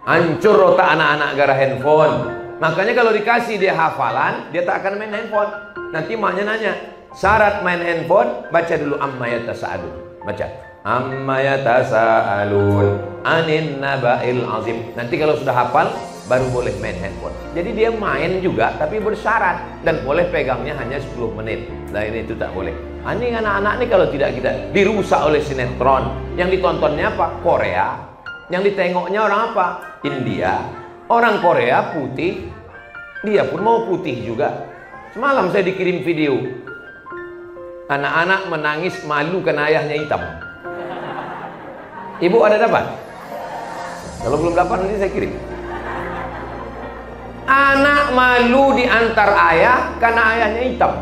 Hancur otak anak-anak gara handphone. Makanya kalau dikasih dia hafalan, dia tak akan main handphone. Nanti maknya nanya, syarat main handphone, baca dulu amma yatasaalun. Baca amma yatasaalun anin naba'il azim. Nanti kalau sudah hafal baru boleh main handphone. Jadi dia main juga tapi bersyarat, dan boleh pegangnya hanya 10 menit. Nah ini itu tak boleh. Ini anak-anak ini kalau tidak kita dirusak oleh sinetron. Yang ditontonnya apa? Korea. Yang ditengoknya orang apa? India. Orang Korea putih, dia pun mau putih juga. Semalam saya dikirim video anak-anak menangis malu karena ayahnya hitam. Ibu ada dapat? Kalau belum dapat nanti saya kirim. Anak malu diantar ayah karena ayahnya hitam.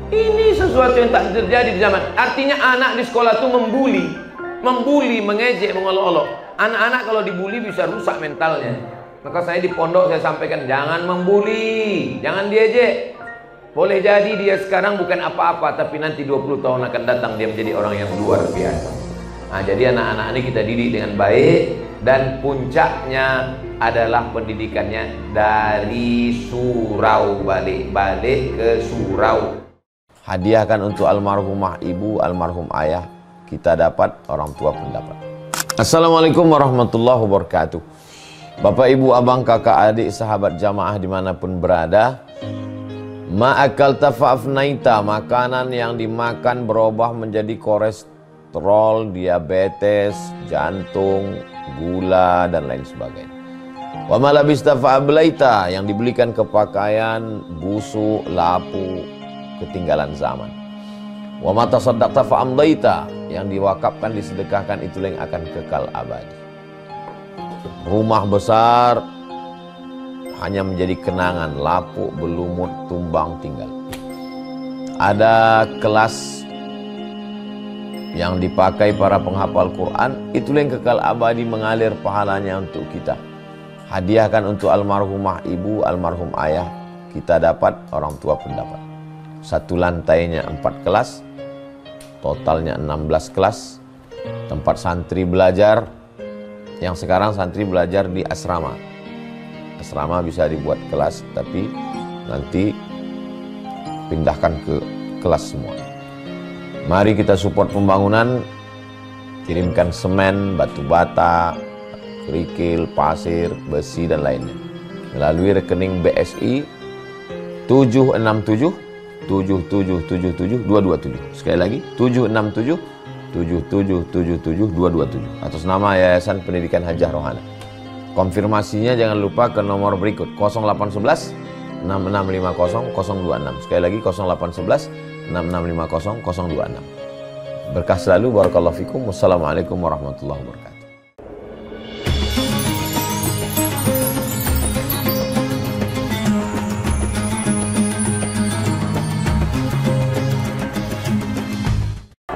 Ini sesuatu yang tak terjadi di zaman. Artinya anak di sekolah itu membuli, mengejek, mengolok-olok. Anak-anak kalau dibuli bisa rusak mentalnya. Maka saya di pondok saya sampaikan, jangan membuli, jangan diejek. Boleh jadi dia sekarang bukan apa-apa, tapi nanti 20 tahun akan datang dia menjadi orang yang luar biasa. Nah, jadi anak-anak ini kita didik dengan baik, dan puncaknya adalah pendidikannya dari surau, balik ke surau. Hadiahkan untuk almarhumah ibu, almarhum ayah, kita dapat, orang tua pun dapat. Assalamualaikum warahmatullahi wabarakatuh. Bapak, ibu, abang, kakak, adik, sahabat jamaah dimanapun berada, ma'akalta fa'afnaita, makanan yang dimakan berubah menjadi kolesterol, diabetes, jantung, gula, dan lain sebagainya. Wa malabista fa'ablaita, yang dibelikan ke pakaian busuk, lapu, ketinggalan zaman. Wa mata saddaqta fa'amdaita, yang diwakafkan, disedekahkan, itu yang akan kekal abadi. Rumah besar hanya menjadi kenangan, lapuk, berlumut, tumbang, tinggal. Ada kelas yang dipakai para penghafal Quran, itu yang kekal abadi, mengalir pahalanya untuk kita. Hadiahkan untuk almarhumah ibu, almarhum ayah, kita dapat, orang tua pun dapat. Satu lantainya 4 kelas, totalnya 16 kelas. Tempat santri belajar, yang sekarang santri belajar di asrama. Asrama bisa dibuat kelas, tapi nanti pindahkan ke kelas semua. Mari kita support pembangunan, kirimkan semen, batu bata, kerikil, pasir, besi, dan lainnya melalui rekening BSI 767 7777 227. Sekali lagi 767 7777 227 atas nama Yayasan Pendidikan Hajah Rohana. Konfirmasinya jangan lupa ke nomor berikut 0811 6650 026. Sekali lagi 0811 6650 026. Berkah selalu, barakallahu fikum. Wassalamualaikum warahmatullahi wabarakatuh.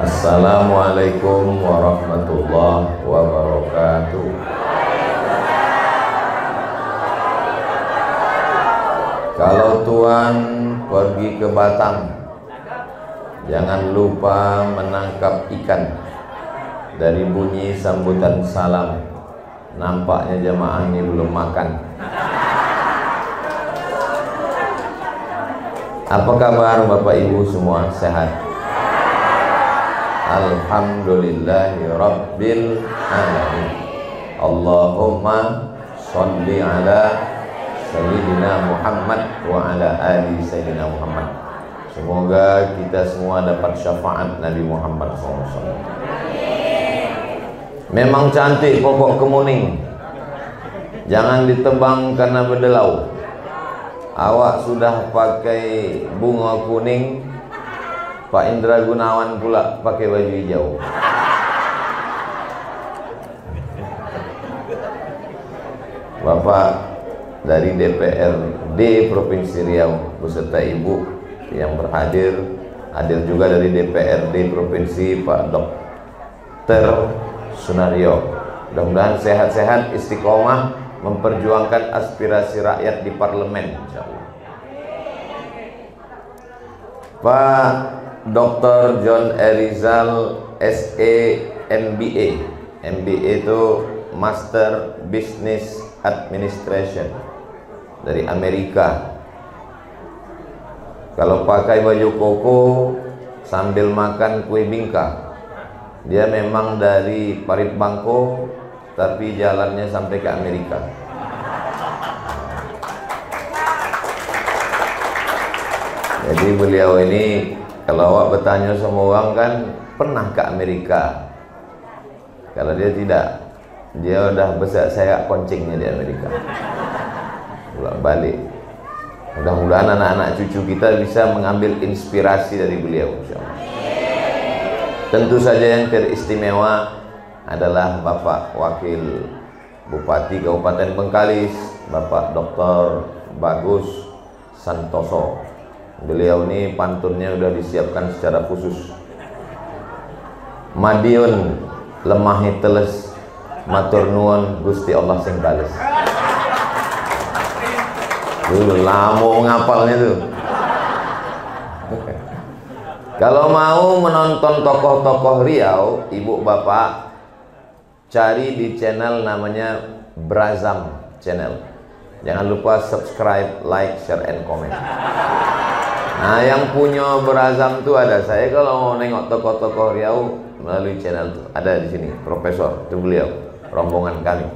Assalamualaikum warahmatullahi wabarakatuh. Kalau Tuan pergi ke Batam, jangan lupa menangkap ikan. Dari bunyi sambutan salam, nampaknya jamaah ini belum makan. Apa kabar Bapak Ibu semua, sehat? Alhamdulillahi Rabbil Alamin. Allahumma sholli ala Sayyidina Muhammad wa ala ali Sayyidina Muhammad. Semoga kita semua dapat syafaat Nabi Muhammad SAW. Memang cantik pokok kemuning, jangan ditebang karena berdelau. Awak sudah pakai bunga kuning, Pak Indra Gunawan pula pakai baju hijau. Bapak dari DPRD Provinsi Riau beserta Ibu yang berhadir, hadir juga dari DPRD Provinsi Pak Dr. Sunario. Mudah-mudahan sehat-sehat, istiqomah memperjuangkan aspirasi rakyat di parlemen, insyaallah. Pak Dr. John Erizal SE MBA. MBA itu Master Business Administration dari Amerika. Kalau pakai baju koko sambil makan kue bingka, dia memang dari Parit Bangko tapi jalannya sampai ke Amerika. Jadi beliau ini, kalau awak bertanya sama orang kan, pernah ke Amerika? Kalau dia tidak, dia udah besar saya koncingnya di Amerika. Bolak balik. Mudah-mudahan anak-anak cucu kita bisa mengambil inspirasi dari beliau, insyaallah. Tentu saja yang teristimewa adalah Bapak Wakil Bupati Kabupaten Bengkalis, Bapak Dr. Bagus Santoso. Beliau ini pantunnya sudah disiapkan secara khusus. Madiun lemahi teles matur nuwun Gusti Allah sing bales. Dulu lama ngapalnya tuh. Kalau mau menonton tokoh-tokoh Riau, ibu bapak cari di channel namanya Brazam Channel. Jangan lupa subscribe, like, share, and comment. Nah, yang punya Brazam tuh ada. Saya kalau mau nengok tokoh-tokoh Riau melalui channel tuh ada di sini. Profesor itu beliau, rombongan kami.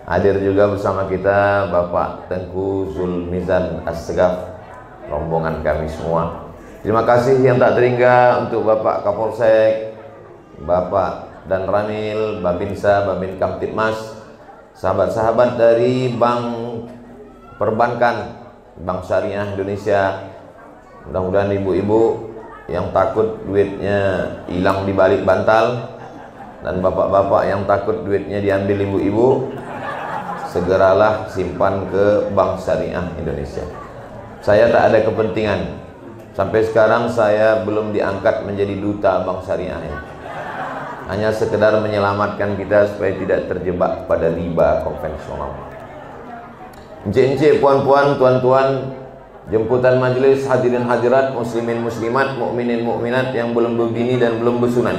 Hadir juga bersama kita Bapak Tengku Zulmizan As-Segaf, rombongan kami semua. Terima kasih yang tak terhingga untuk Bapak Kapolsek, Bapak Dan Ramil, Babinsa, Babin Kamtipmas, sahabat-sahabat dari Bank Perbankan, Bank Syariah Indonesia. Mudah-mudahan ibu-ibu yang takut duitnya hilang di balik bantal dan bapak-bapak yang takut duitnya diambil ibu-ibu, segeralah simpan ke Bank Syariah Indonesia. Saya tak ada kepentingan. Sampai sekarang saya belum diangkat menjadi duta Bank Syariah ini. Hanya sekedar menyelamatkan kita supaya tidak terjebak pada riba konvensional. Encik-encik, puan-puan, tuan-tuan, jemputan majelis, hadirin hadirat, muslimin muslimat, mukminin mukminat yang belum berbini dan belum bersunat.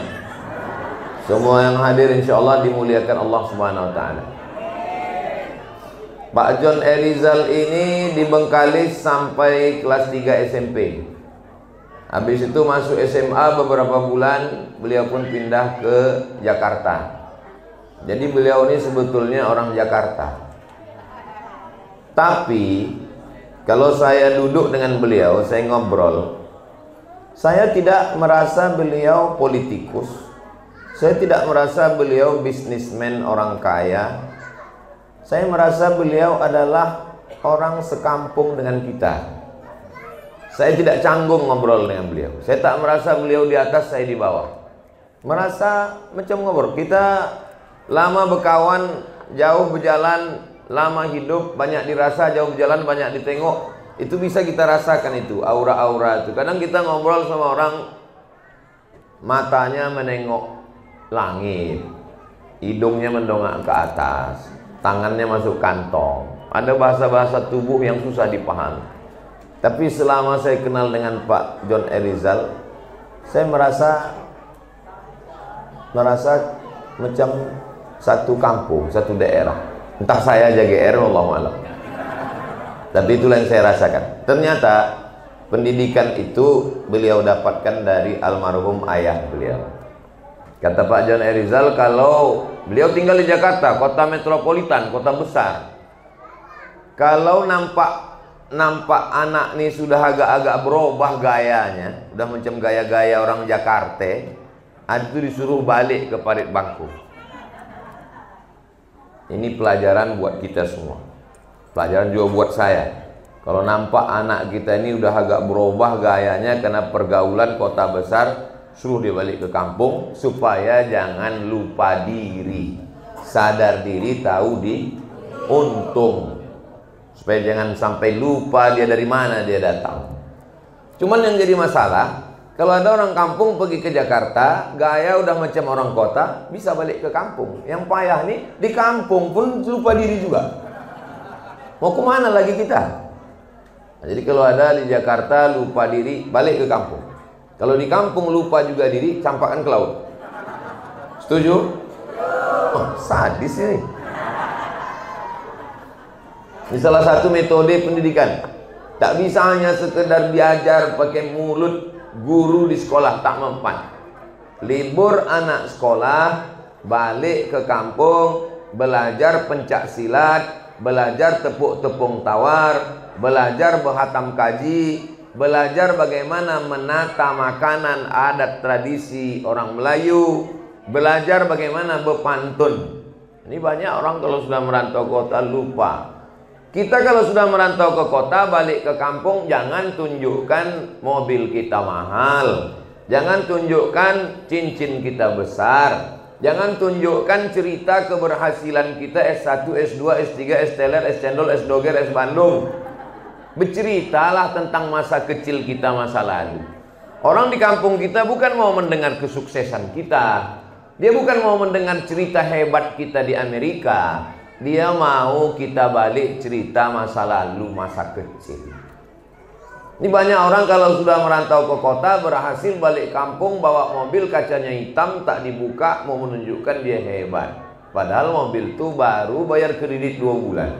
Semua yang hadir insyaallah dimuliakan Allah Subhanahu wa taala. Pak John Erizal ini di Bengkalis sampai kelas 3 SMP. Habis itu masuk SMA beberapa bulan, beliau pun pindah ke Jakarta. Jadi beliau ini sebetulnya orang Jakarta. Tapi kalau saya duduk dengan beliau, saya ngobrol, saya tidak merasa beliau politikus. Saya tidak merasa beliau bisnismen orang kaya. Saya merasa beliau adalah orang sekampung dengan kita. Saya tidak canggung ngobrol dengan beliau. Saya tak merasa beliau di atas, saya di bawah. Merasa macam ngobrol. Kita lama berkawan, jauh berjalan, lama hidup, banyak dirasa, jauh berjalan, banyak ditengok. Itu bisa kita rasakan itu, aura-aura itu. Kadang kita ngobrol sama orang, matanya menengok langit, hidungnya mendongak ke atas, tangannya masuk kantong. Ada bahasa-bahasa tubuh yang susah dipahami. Tapi selama saya kenal dengan Pak John Erizal, saya merasa macam satu kampung, satu daerah. Entah saya aja GR, wallahu a'lam. Tapi itulah yang saya rasakan. Ternyata pendidikan itu beliau dapatkan dari almarhum ayah beliau. Kata Pak John Erizal, kalau beliau tinggal di Jakarta, kota metropolitan, kota besar. Kalau nampak anak nih sudah agak-agak berubah gayanya, udah macam gaya-gaya orang Jakarta, itu disuruh balik ke Parit Bangko. Ini pelajaran buat kita semua, pelajaran juga buat saya. Kalau nampak anak kita ini udah agak berubah gayanya karena pergaulan kota besar, suruh dia balik ke kampung supaya jangan lupa diri, sadar diri, tahu di untung. Supaya jangan sampai lupa dia dari mana dia datang. Cuman yang jadi masalah, kalau ada orang kampung pergi ke Jakarta, gaya udah macam orang kota, bisa balik ke kampung. Yang payah nih, di kampung pun lupa diri juga. Mau kemana lagi kita? Nah, jadi kalau ada di Jakarta lupa diri, balik ke kampung. Kalau di kampung lupa juga diri, campakkan ke laut. Setuju? Wah, sadis ini. Ini salah satu metode pendidikan. Tak bisa hanya sekedar diajar pakai mulut, guru di sekolah tak mempan. Libur anak sekolah, balik ke kampung, belajar pencak silat, belajar tepuk-tepung tawar, belajar berhatam kaji, belajar bagaimana menata makanan adat tradisi orang Melayu, belajar bagaimana berpantun. Ini banyak orang kalau sudah merantau kota lupa. Kita kalau sudah merantau ke kota, balik ke kampung, jangan tunjukkan mobil kita mahal, jangan tunjukkan cincin kita besar, jangan tunjukkan cerita keberhasilan kita S1, S2, S3, S teler, S cendol, S doger, S Bandung. Berceritalah tentang masa kecil kita, masa lalu. Orang di kampung kita bukan mau mendengar kesuksesan kita, dia bukan mau mendengar cerita hebat kita di Amerika, dia mau kita balik cerita masa lalu, masa kecil. Ini banyak orang kalau sudah merantau ke kota, berhasil balik kampung, bawa mobil kacanya hitam, tak dibuka, mau menunjukkan dia hebat. Padahal mobil itu baru bayar kredit 2 bulan.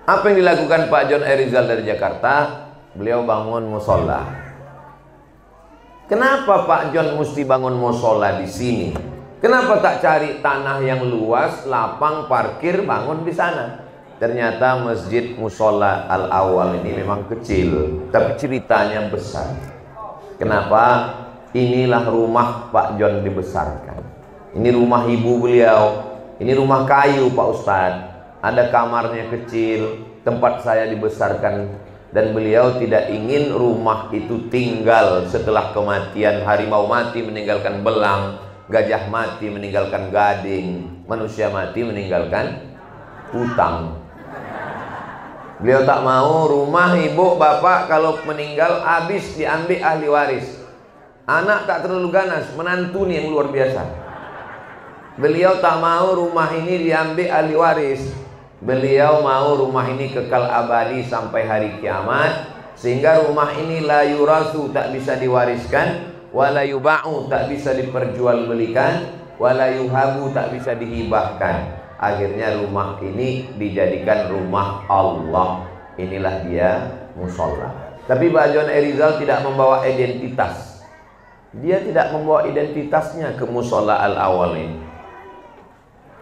Apa yang dilakukan Pak John Erizal dari Jakarta? Beliau bangun musola. Kenapa Pak John mesti bangun musola di sini? Kenapa tak cari tanah yang luas, lapang, parkir, bangun di sana? Ternyata masjid musola Al-Awwal ini memang kecil, tapi ceritanya besar. Kenapa? Inilah rumah Pak John dibesarkan. Ini rumah ibu beliau. Ini rumah kayu Pak Ustadz. Ada kamarnya kecil, tempat saya dibesarkan. Dan beliau tidak ingin rumah itu tinggal setelah kematian. Harimau mati meninggalkan belang, gajah mati meninggalkan gading, manusia mati meninggalkan hutang. Beliau tak mau rumah ibu bapak kalau meninggal habis diambil ahli waris. Anak tak terlalu ganas, menantu nih yang luar biasa. Beliau tak mau rumah ini diambil ahli waris. Beliau mau rumah ini kekal abadi sampai hari kiamat, sehingga rumah ini la yurasu, tak bisa diwariskan, wala yuba'u, tak bisa diperjualbelikan, wala yuhabu, tak bisa dihibahkan. Akhirnya rumah ini dijadikan rumah Allah. Inilah dia musola. Tapi Pak John Erizal tidak membawa identitas. Dia tidak membawa identitasnya ke musola Al-Awwal ini.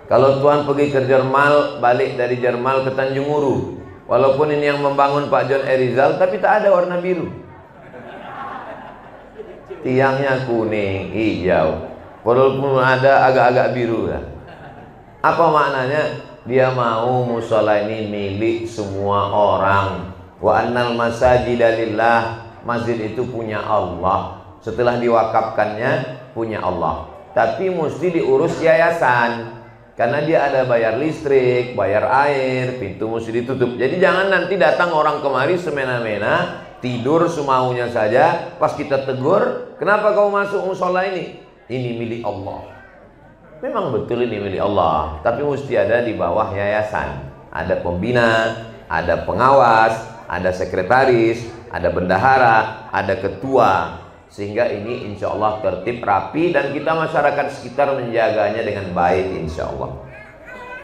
Kalau Tuhan pergi ke Jerman, balik dari Jerman ke Tanjung Uru, walaupun ini yang membangun Pak John Erizal, tapi tak ada warna biru. Tiangnya kuning, hijau, walaupun ada agak-agak biru ya. Apa maknanya? Dia mau musola ini milik semua orang. Wa annal masajida lillah, masjid itu punya Allah. Setelah diwakafkannya punya Allah. Tapi mesti diurus yayasan. Karena dia ada bayar listrik, bayar air, pintu mesti ditutup. Jadi jangan nanti datang orang kemari semena-mena, tidur semaunya saja. Pas kita tegur, kenapa kau masuk musola ini? Ini milik Allah. Memang betul ini milik Allah, tapi mesti ada di bawah yayasan. Ada pembina, ada pengawas, ada sekretaris, ada bendahara, ada ketua. Sehingga ini insya Allah tertib rapi dan kita masyarakat sekitar menjaganya dengan baik insya Allah.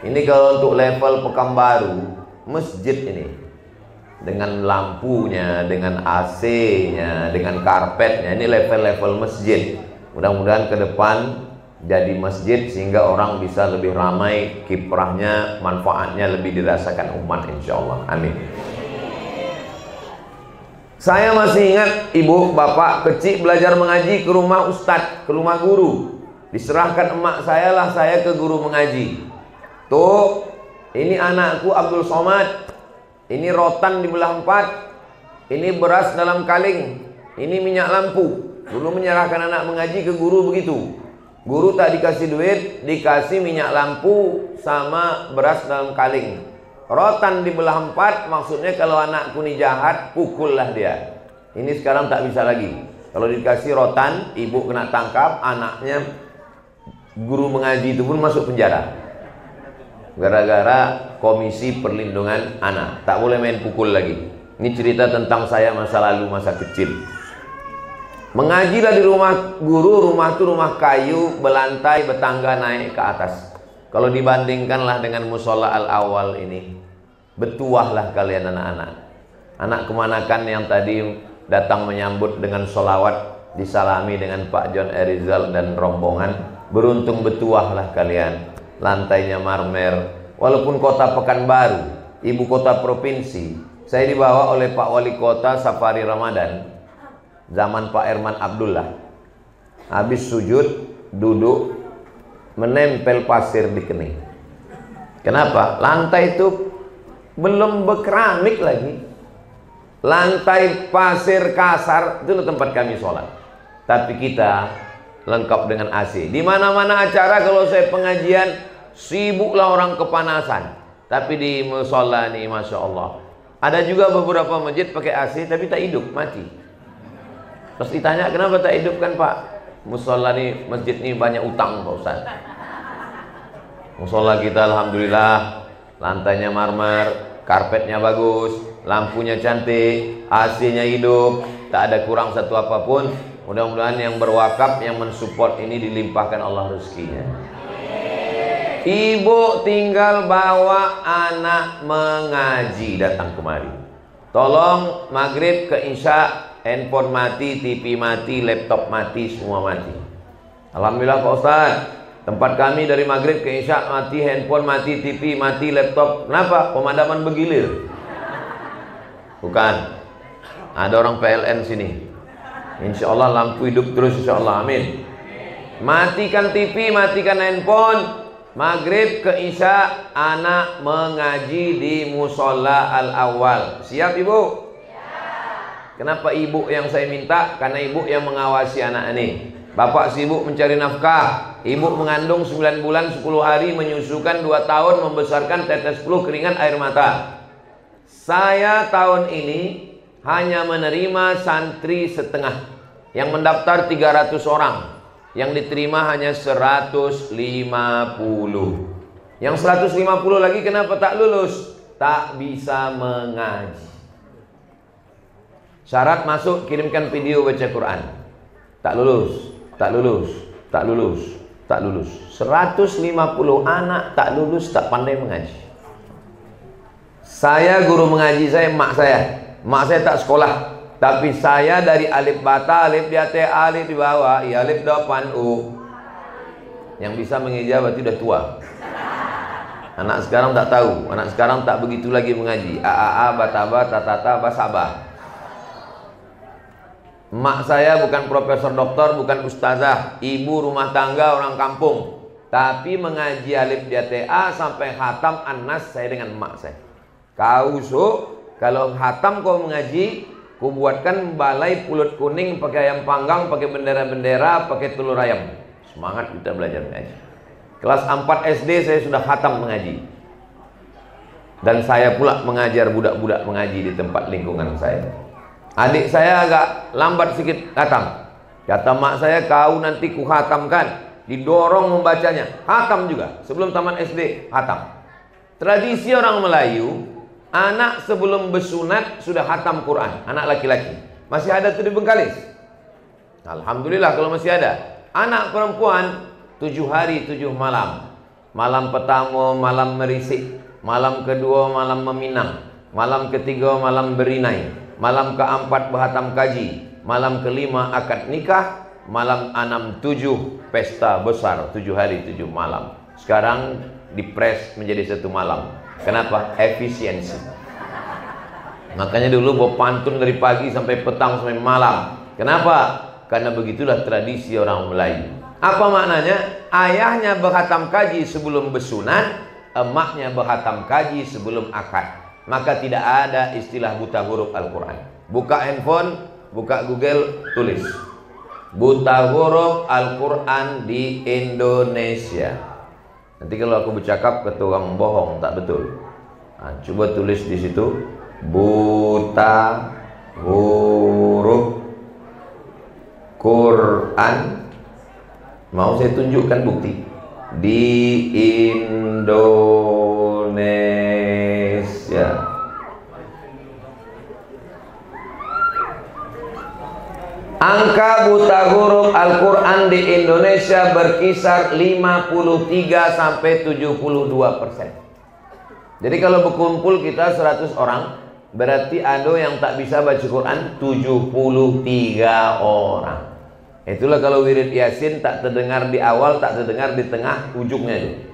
Ini kalau untuk level Pekanbaru, masjid ini dengan lampunya, dengan AC-nya, dengan karpetnya, ini level-level masjid. Mudah-mudahan ke depan jadi masjid sehingga orang bisa lebih ramai, kiprahnya, manfaatnya lebih dirasakan umat insya Allah. Amin. Saya masih ingat ibu bapak kecil belajar mengaji ke rumah ustadz, ke rumah guru. Diserahkan emak saya lah saya ke guru mengaji. Tuh, ini anakku Abdul Somad. Ini rotan dibelah 4. Ini beras dalam kaleng. Ini minyak lampu. Dulu menyerahkan anak mengaji ke guru begitu. Guru tak dikasih duit, dikasih minyak lampu sama beras dalam kaleng. Rotan dibelah 4, maksudnya kalau anakku ini jahat, pukullah dia. Ini sekarang tak bisa lagi. Kalau dikasih rotan, ibu kena tangkap, anaknya guru mengaji itu pun masuk penjara. Gara-gara Komisi Perlindungan Anak. Tak boleh main pukul lagi. Ini cerita tentang saya masa lalu, masa kecil. Mengajilah di rumah guru, rumah itu rumah kayu, belantai, bertangga naik ke atas. Kalau dibandingkanlah dengan musola al-awal ini, bertuahlah kalian anak-anak. Anak kemanakan yang tadi datang menyambut dengan solawat, disalami dengan Pak John Erizal dan rombongan, beruntung bertuahlah kalian. Lantainya marmer, walaupun kota Pekanbaru, ibu kota provinsi, saya dibawa oleh Pak Wali Kota safari Ramadan zaman Pak Herman Abdullah. Habis sujud, duduk, menempel pasir di kening. Kenapa? Lantai itu belum berkeramik lagi. Lantai pasir kasar, itu tempat kami sholat. Tapi kita lengkap dengan AC. Di mana-mana acara kalau saya pengajian, sibuklah orang kepanasan. Tapi di musola nih, masya Allah, ada juga beberapa masjid pakai AC tapi tak hidup, mati. Terus ditanya, kenapa tak hidup kan Pak? Musola nih, masjid nih banyak utang Pak Ustaz. Musola kita alhamdulillah, lantainya marmer, karpetnya bagus, lampunya cantik, AC-nya hidup, tak ada kurang satu apapun. Mudah-mudahan yang berwakaf, yang mensupport ini dilimpahkan Allah rezekinya. Ibu tinggal bawa anak mengaji datang kemari. Tolong maghrib ke isya, handphone mati, TV mati, laptop mati, semua mati. Alhamdulillah Pak Ustaz, tempat kami dari maghrib ke isya mati, handphone mati, TV mati, laptop. Kenapa? Pemadaman bergilir. Bukan. Ada orang PLN sini. Insya Allah lampu hidup terus, insya Allah, amin. Matikan TV, matikan handphone. Maghrib ke isya anak mengaji di musola al-awwal. Siap ibu? Kenapa ibu yang saya minta? Karena ibu yang mengawasi anak ini. Bapak sibuk mencari nafkah, ibu mengandung 9 bulan 10 hari, menyusukan 2 tahun, membesarkan tetes flu, keringat, air mata. Saya tahun ini hanya menerima santri setengah. Yang mendaftar 300 orang, yang diterima hanya 150. Yang 150 lagi kenapa tak lulus? Tak bisa mengaji. Syarat masuk, kirimkan video baca Quran. Tak lulus, tak lulus, tak lulus, tak lulus. 150 anak tak lulus, tak pandai mengaji. Saya guru mengaji saya, mak saya. Mak saya tak sekolah, tapi saya dari alif bata, alif di atas, alif di bawah, ya alif depan u. Yang bisa mengijab berarti udah tua. Anak sekarang tak tahu, anak sekarang tak begitu lagi mengaji. A, bataba, tatata, basabah. Mak saya bukan profesor doktor, bukan ustazah, ibu rumah tangga orang kampung, tapi mengaji alif di atas sampai khatam An-Nas saya dengan mak saya. Kau kalau khatam kau mengaji, ku buatkan balai pulut kuning pakai ayam panggang, pakai bendera-bendera, pakai telur ayam. Semangat kita belajar mengaji. Kelas 4 SD saya sudah khatam mengaji. Dan saya pula mengajar budak-budak mengaji di tempat lingkungan saya. Adik saya agak lambat sedikit khatam. Kata mak saya, kau nanti ku khatamkan. Didorong membacanya. Khatam juga. Sebelum taman SD, khatam. Tradisi orang Melayu, anak sebelum bersunat sudah khatam Quran. Anak laki-laki. Masih ada tuh di Bengkalis? Alhamdulillah kalau masih ada. Anak perempuan 7 hari 7 malam. Malam pertama malam merisik, malam kedua malam meminang, malam ketiga malam berinai, malam keempat berhatam kaji, malam kelima akad nikah, malam 6 7 pesta besar, 7 hari 7 malam. Sekarang dipres menjadi 1 malam. Kenapa? Efisiensi. Makanya dulu bawa pantun dari pagi sampai petang sampai malam. Kenapa? Karena begitulah tradisi orang Melayu. Apa maknanya? Ayahnya berhatam kaji sebelum bersunat, emaknya berhatam kaji sebelum akad. Maka tidak ada istilah buta huruf Al-Quran. Buka handphone, buka Google, tulis buta huruf Al-Quran di Indonesia. Nanti kalau aku bercakap ke tukang bohong, tak betul. Nah, coba tulis di situ buta huruf Quran. Mau saya tunjukkan bukti di Indonesia. Angka buta huruf Al-Quran di Indonesia berkisar 53 sampai 72%. Jadi kalau berkumpul kita 100 orang, berarti ada yang tak bisa baca Quran 73 orang. Itulah kalau wirid Yasin tak terdengar di awal, tak terdengar di tengah, ujungnya itu.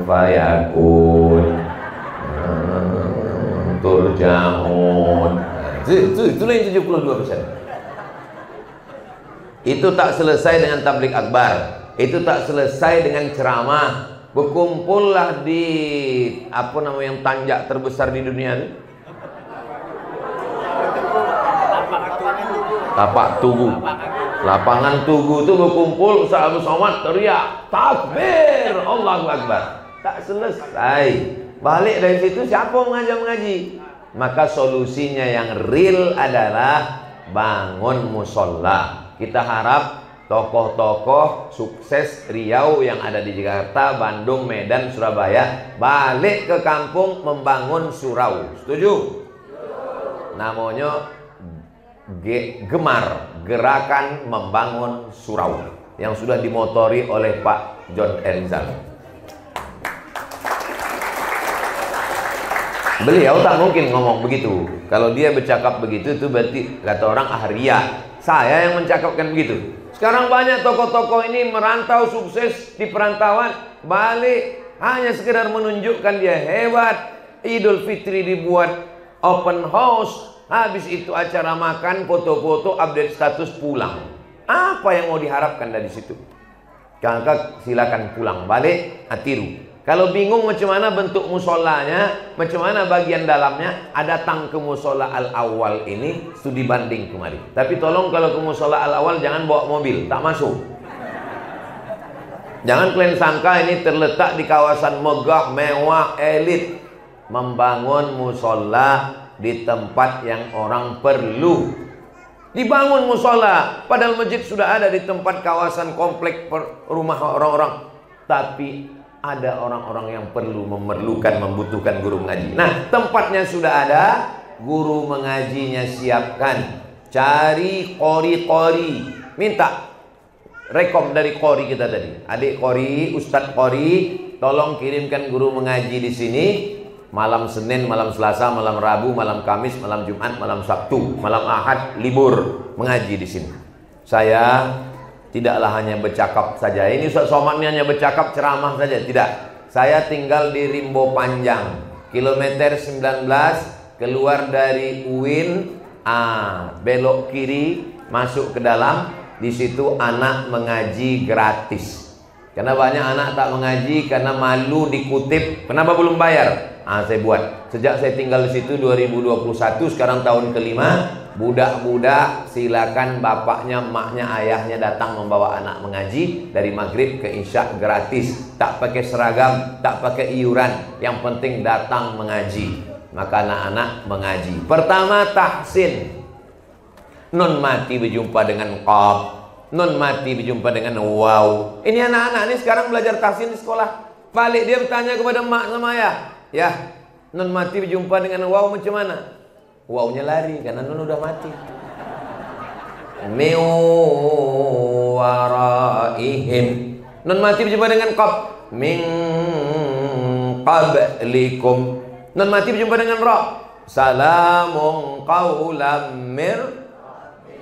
Fayakun turja'un. Itulah yang 72%. Itu tak selesai dengan tablik akbar, itu tak selesai dengan ceramah. Berkumpullah di apa namanya yang tanjak terbesar di dunia itu, Tapak Tugu, lapangan Tugu itu berkumpul, Ustaz Abu Somad teriak takbir, Allahu Akbar, tak selesai. Balik dari situ siapa mengaji? Maka solusinya yang real adalah bangun musola. Kita harap tokoh-tokoh sukses Riau yang ada di Jakarta, Bandung, Medan, Surabaya balik ke kampung membangun surau. Setuju? Namanya Gemar, Gerakan Membangun Surau, yang sudah dimotori oleh Pak John Erizal. Beliau tak mungkin ngomong begitu. Kalau dia bercakap begitu itu berarti kata orang ahria. Saya yang mencakapkan begitu. Sekarang banyak tokoh-tokoh ini merantau sukses di perantauan, balik hanya sekedar menunjukkan dia hebat. Idul Fitri dibuat open house, habis itu acara makan, foto-foto, update status, pulang. Apa yang mau diharapkan dari situ? Kakak silakan pulang, balik, tiru. Kalau bingung macam mana bentuk musolanya, macam mana bagian dalamnya, datang ke musola al-awwal ini, studi banding kemari. Tapi tolong kalau ke musola al-awwal jangan bawa mobil, tak masuk. Jangan kalian sangka ini terletak di kawasan megah, mewah, elit. Membangun musola di tempat yang orang perlu. Dibangun musola, padahal masjid sudah ada di tempat kawasan komplek rumah orang-orang. Tapi ada orang-orang yang memerlukan, membutuhkan guru mengaji. Nah, tempatnya sudah ada, guru mengajinya siapkan. Cari qori-qori, minta rekom dari qori kita tadi. Adik qori, ustadz qori, tolong kirimkan guru mengaji di sini. Malam Senin, malam Selasa, malam Rabu, malam Kamis, malam Jumat, malam Sabtu, malam Ahad libur mengaji di sini. Saya tidaklah hanya bercakap saja. Ini Ustaz Somad ini hanya bercakap ceramah saja. Tidak. Saya tinggal di Rimbo Panjang, kilometer 19, keluar dari UIN, belok kiri, masuk ke dalam. Di situ anak mengaji gratis. Karena banyak anak tak mengaji karena malu dikutip. Kenapa belum bayar? Saya buat. Sejak saya tinggal di situ 2021, sekarang tahun kelima. Budak-budak silakan bapaknya, emaknya, ayahnya datang membawa anak mengaji dari maghrib ke isya gratis. Tak pakai seragam, tak pakai iuran. Yang penting datang mengaji. Maka anak-anak mengaji. Pertama tahsin. Nun mati berjumpa dengan qaf. Nun mati berjumpa dengan waw. Ini anak-anak ini sekarang belajar tahsin di sekolah. Balik dia bertanya kepada emak sama ayah. Ya, nun mati berjumpa dengan waw macam mana? Wawnya lari karena nun udah mati. Min waraihim. Nun mati berjumpa dengan qaf. Min qablikum. Nun mati berjumpa dengan ra. Salamun qawlam mir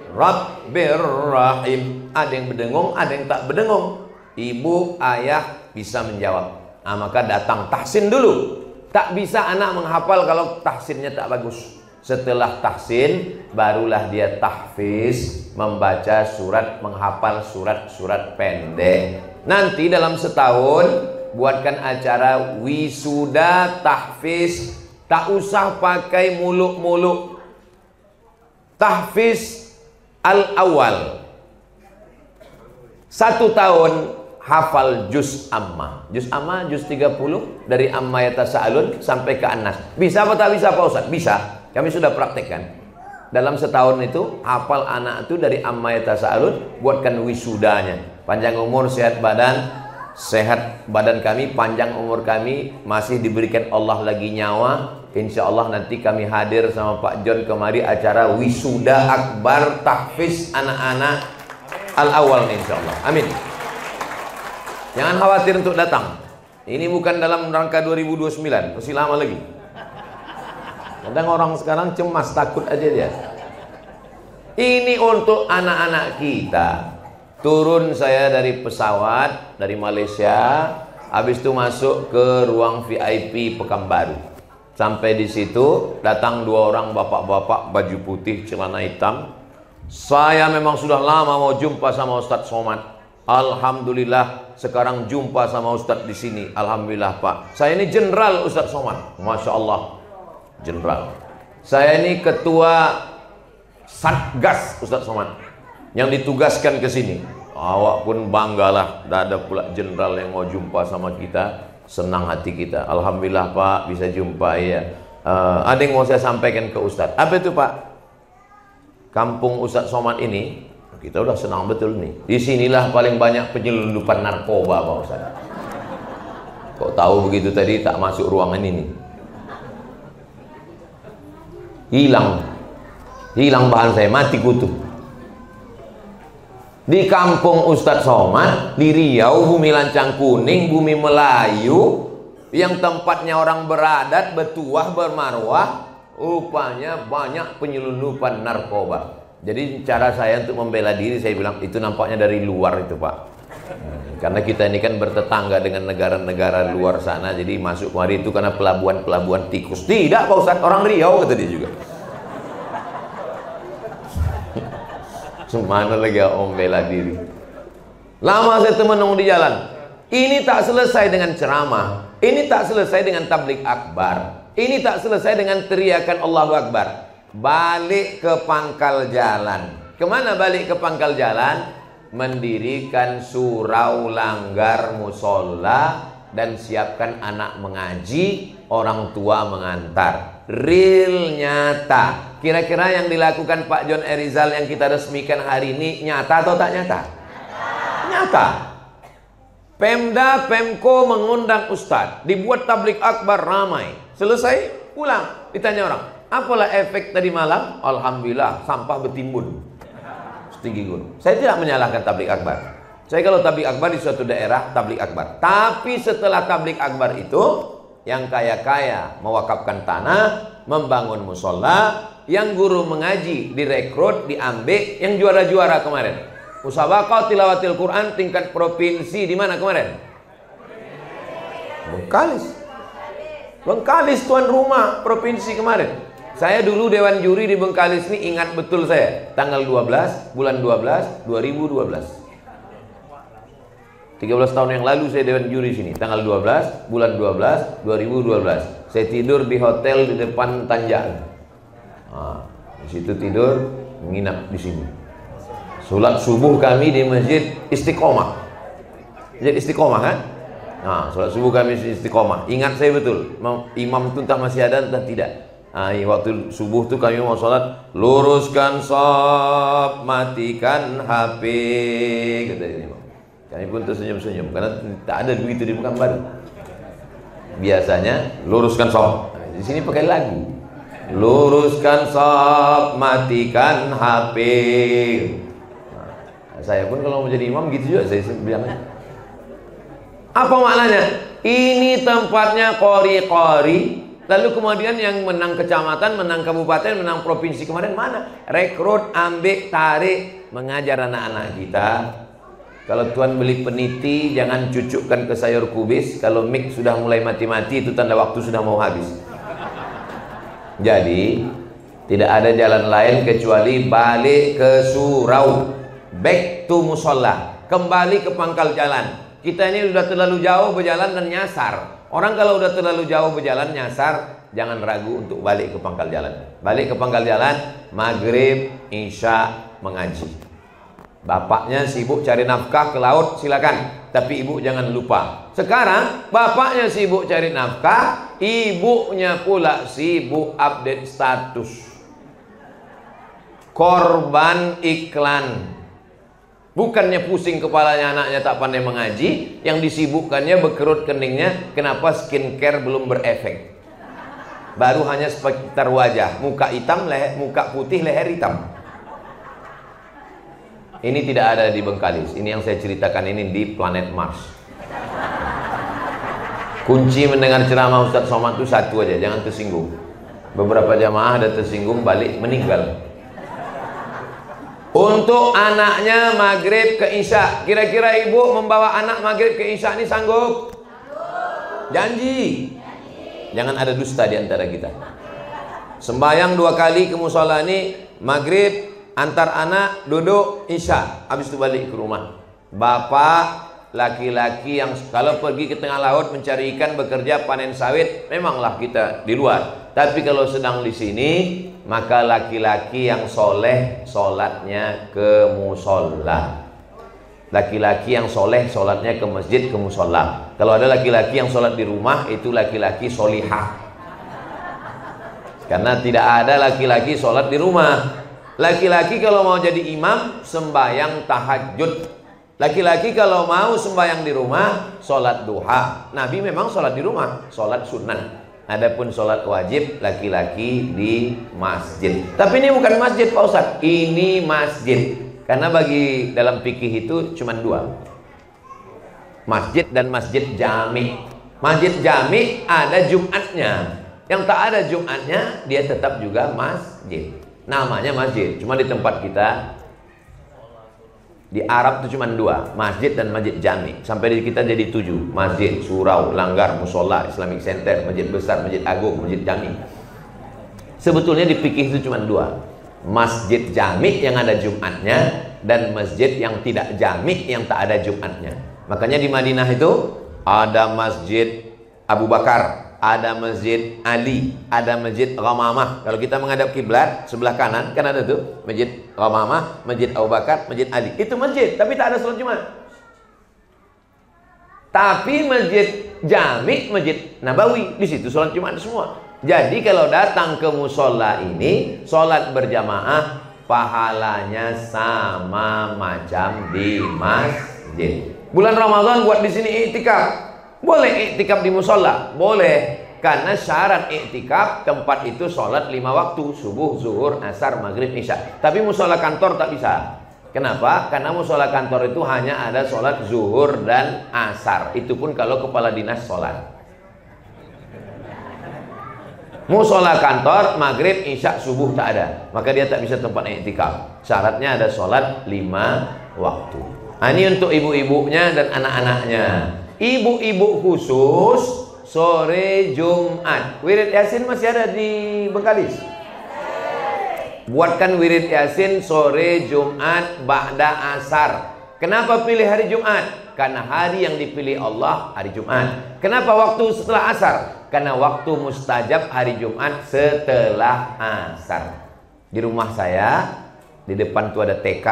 Rabbir Rahim. Ada yang berdengung, ada yang tak berdengung. Ibu, ayah bisa menjawab. Maka datang tahsin dulu. Tak bisa anak menghafal kalau tahsinnya tak bagus. Setelah tahsin, barulah dia tahfiz, membaca surat, menghafal surat-surat pendek. Nanti dalam setahun buatkan acara wisuda tahfiz. Tak usah pakai muluk-muluk. Tahfiz al-awwal. 1 tahun hafal juz amma. Juz amma, juz 30 dari amma yatasaalun sampai ke An-Nas. Bisa apa tak bisa Pak Ustaz? Bisa. Kami sudah praktekkan. Dalam setahun itu hafal anak itu dari amma yatasaalun, buatkan wisudanya. Panjang umur, sehat badan, sehat badan kami, panjang umur kami, masih diberikan Allah lagi nyawa, insya Allah nanti kami hadir sama Pak John kemari acara wisuda akbar tahfiz anak-anak al-awal insya Allah. Amin. Jangan khawatir untuk datang. Ini bukan dalam rangka 2029, masih lama lagi. Kadang orang sekarang cemas, takut aja dia. Ini untuk anak-anak kita. Turun saya dari pesawat dari Malaysia, habis itu masuk ke ruang VIP Pekanbaru. Sampai di situ datang dua orang bapak-bapak baju putih celana hitam. Saya memang sudah lama mau jumpa sama Ustadz Somad. Alhamdulillah sekarang jumpa sama Ustadz di sini. Alhamdulillah Pak. Saya ini Jenderal Ustadz Somad. Masya Allah, Jenderal. Saya ini Ketua Satgas Ustadz Somad yang ditugaskan ke sini. Awak pun banggalah, ada pula jenderal yang mau jumpa sama kita. Senang hati kita. Alhamdulillah Pak bisa jumpa ya. Ada yang mau saya sampaikan ke Ustadz. Apa itu Pak? Kampung Ustadz Somad ini, kita udah senang betul nih. Disinilah paling banyak penyelundupan narkoba Pak Ustadz. Kok tahu begitu tadi tak masuk ruangan ini? Hilang bahan saya, mati kutu. Di kampung Ustadz Somad, di Riau, bumi lancang kuning, bumi Melayu, yang tempatnya orang beradat, bertuah, bermarwah, rupanya banyak penyelundupan narkoba. Jadi cara saya untuk membela diri, saya bilang itu nampaknya dari luar itu Pak. Karena kita ini kan bertetangga dengan negara-negara luar sana, jadi masuk kemari itu karena pelabuhan-pelabuhan tikus. Tidak Pak Ustadz, orang Riau kata dia juga. Semana lagi om bela diri. Lama saya menunggu di jalan. Ini tak selesai dengan ceramah. Ini tak selesai dengan tablik akbar. Ini tak selesai dengan teriakan Allahu Akbar. Balik ke pangkal jalan. Kemana balik ke pangkal jalan? Mendirikan surau langgar musola dan siapkan anak mengaji, orang tua mengantar. Real, nyata. Kira-kira yang dilakukan Pak John Erizal yang kita resmikan hari ini nyata atau tak nyata? Nyata. Pemda, Pemko mengundang ustadz, dibuat tablik akbar ramai. Selesai, pulang. Ditanya orang, apalah efek tadi malam? Alhamdulillah, sampah bertimbun setinggi gunung. Saya tidak menyalahkan tablik akbar. Saya kalau tablik akbar di suatu daerah, tablik akbar. Tapi setelah tablik akbar itu, yang kaya-kaya mewakafkan tanah, membangun musola, yang guru mengaji direkrut, diambil, yang juara-juara kemarin. Musabaqah tilawatil Quran tingkat provinsi di mana kemarin? Bengkalis tuan rumah provinsi kemarin. Saya dulu dewan juri di Bengkalis ini ingat betul saya. Tanggal 12 bulan 12 2012. 13 tahun yang lalu saya dewan juri sini. Tanggal 12 bulan 12 2012. Saya tidur di hotel di depan Tanjaan. Nah, di situ tidur, menginap di sini. Salat subuh kami di Masjid Istiqomah. Masjid Istiqomah kan? Nah, salat subuh kami di Istiqomah. Ingat saya betul. Imam itu entah masih ada entah tidak. Nah, waktu subuh tuh kami mau salat, luruskan shaf, matikan HP, kata Imam. Kami pun tersenyum-senyum karena tak ada begitu di Pekanbaru. Biasanya luruskan shaf. Nah, di sini pakai lagu. Luruskan shaf, matikan HP. Nah, saya pun kalau mau jadi imam gitu juga saya bilangnya. Apa maknanya? Ini tempatnya qori-qori. Lalu kemudian yang menang kecamatan, menang kabupaten, menang provinsi kemarin mana? Rekrut, ambil, tarik, mengajar anak-anak kita. Kalau Tuhan beli peniti, jangan cucukkan ke sayur kubis. Kalau mik sudah mulai mati-mati, itu tanda waktu sudah mau habis. Jadi tidak ada jalan lain kecuali balik ke surau, back to musola, kembali ke pangkal jalan. Kita ini sudah terlalu jauh berjalan dan nyasar. Orang kalau udah terlalu jauh berjalan nyasar, jangan ragu untuk balik ke pangkal jalan. Balik ke pangkal jalan, maghrib, isya, mengaji. Bapaknya sibuk cari nafkah ke laut, silakan. Tapi ibu jangan lupa. Sekarang bapaknya sibuk cari nafkah, ibunya pula sibuk update status. Korban iklan. Bukannya pusing kepalanya anaknya tak pandai mengaji, yang disibukkannya berkerut keningnya, kenapa skincare belum berefek. Baru hanya sekitar wajah, muka hitam, muka putih, leher hitam. Ini tidak ada di Bengkalis. Ini yang saya ceritakan ini di planet Mars. Kunci mendengar ceramah Ustadz Somad itu satu aja, jangan tersinggung. Beberapa jamaah ada tersinggung, balik meninggal. Untuk anaknya maghrib ke isya, kira-kira ibu membawa anak maghrib ke isya ini sanggup? Janji. Jangan ada dusta di antara kita. Sembahyang 2 kali ke musola ini, maghrib, antar anak, duduk, isya, habis itu balik ke rumah. Bapak laki-laki yang kalau pergi ke tengah laut mencari ikan, bekerja, panen sawit, memanglah kita di luar. Tapi kalau sedang di sini, maka laki-laki yang soleh sholatnya ke musola. Laki-laki yang soleh sholatnya ke masjid, ke musola. Kalau ada laki-laki yang sholat di rumah, itu laki-laki solihah. Karena tidak ada laki-laki sholat di rumah. Laki-laki kalau mau jadi imam, sembahyang tahajud. Laki-laki kalau mau sembahyang di rumah, sholat duha. Nabi memang sholat di rumah, sholat sunnah. Adapun sholat wajib laki-laki di masjid. Tapi ini bukan masjid Pak Ustadz, ini masjid. Karena bagi dalam fikih itu cuma 2, masjid dan masjid jami. Masjid jami ada Jumatnya, yang tak ada Jumatnya dia tetap juga masjid. Namanya masjid, cuma di tempat kita di Arab itu cuma 2, masjid dan masjid jami. Sampai di kita jadi 7, masjid, surau, langgar, musola, Islamic Center, masjid besar, masjid agung, masjid jami. Sebetulnya di fikih itu cuma 2, masjid jami yang ada Jumatnya dan masjid yang tidak jami yang tak ada Jumatnya. Makanya di Madinah itu ada masjid Abu Bakar, ada masjid Ali, ada masjid Ghamamah. Kalau kita menghadap kiblat sebelah kanan kan ada tuh masjid Ghamamah, masjid Abu Bakar, masjid Ali. Itu masjid, tapi tak ada salat Jumat. Tapi masjid jami, masjid Nabawi, di situ salat Jumat semua. Jadi kalau datang ke musola ini salat berjamaah, pahalanya sama macam di masjid. Bulan Ramadan buat di sini iktikaf. Boleh iktikaf di musola? Boleh. Karena syarat iktikaf tempat itu sholat 5 waktu, subuh, zuhur, asar, maghrib, isya. Tapi musola kantor tak bisa. Kenapa? Karena musola kantor itu hanya ada sholat zuhur dan asar. Itu pun kalau kepala dinas sholat. Musola kantor, maghrib, isya, subuh tak ada. Maka dia tak bisa tempat iktikaf. Syaratnya ada sholat 5 waktu. Nah, ini untuk ibu-ibunya dan anak-anaknya. Ibu-ibu khusus sore Jumat. Wirid Yasin masih ada di Bengkalis? Buatkan wirid Yasin sore Jumat ba'da asar. Kenapa pilih hari Jumat? Karena hari yang dipilih Allah hari Jumat. Kenapa waktu setelah asar? Karena waktu mustajab hari Jumat setelah asar. Di rumah saya di depan tuh ada TK.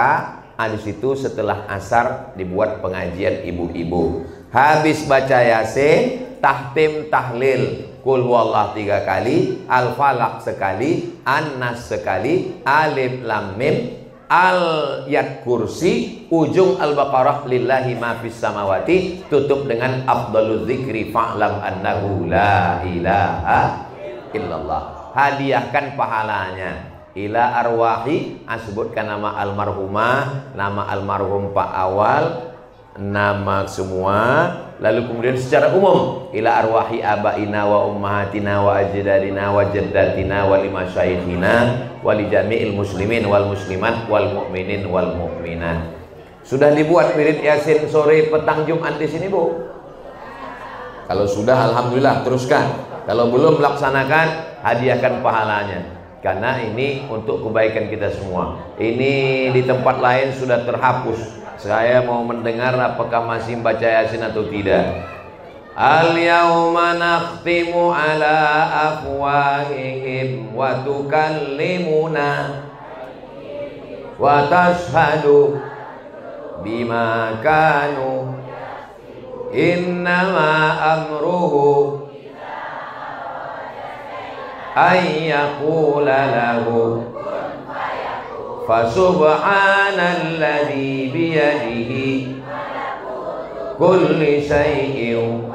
Di situ setelah asar dibuat pengajian ibu-ibu. Habis baca Yasin, tahtim tahlil, Qul huwallah 3 kali, Al-Falaq sekali, An-Nas sekali, Alif Lam Mim, Al-Yat Kursi, ujung Al-Baqarah lillahi ma fis samawati, tutup dengan afdalul dzikri fa'lam annahu la ilaha illallah. Hadiahkan pahalanya ila arwahi, sebutkan nama almarhumah, nama almarhum Pak Awal, nama semua, lalu kemudian secara umum ila arwahi abaina wa ummahatina wa ajdadina wa jaddatina wa limasyaikhina wa li jami'il muslimin wal muslimat wal mu'minin wal mu'minat. Sudah dibuat wirid Yasin sore petang Jumat di sini, Bu? Kalau sudah alhamdulillah teruskan. Kalau belum laksanakan, hadiahkan pahalanya. Karena ini untuk kebaikan kita semua. Ini di tempat lain sudah terhapus. Saya mau mendengar apakah masih baca Yasin atau tidak. Al-yawma nakhtimu ala afwahihim wa tukallimuna wa tashhadu bima kanu innama amruhu ayyaqula lahu Fasubhanalladzi biyadihi kulli syai'in.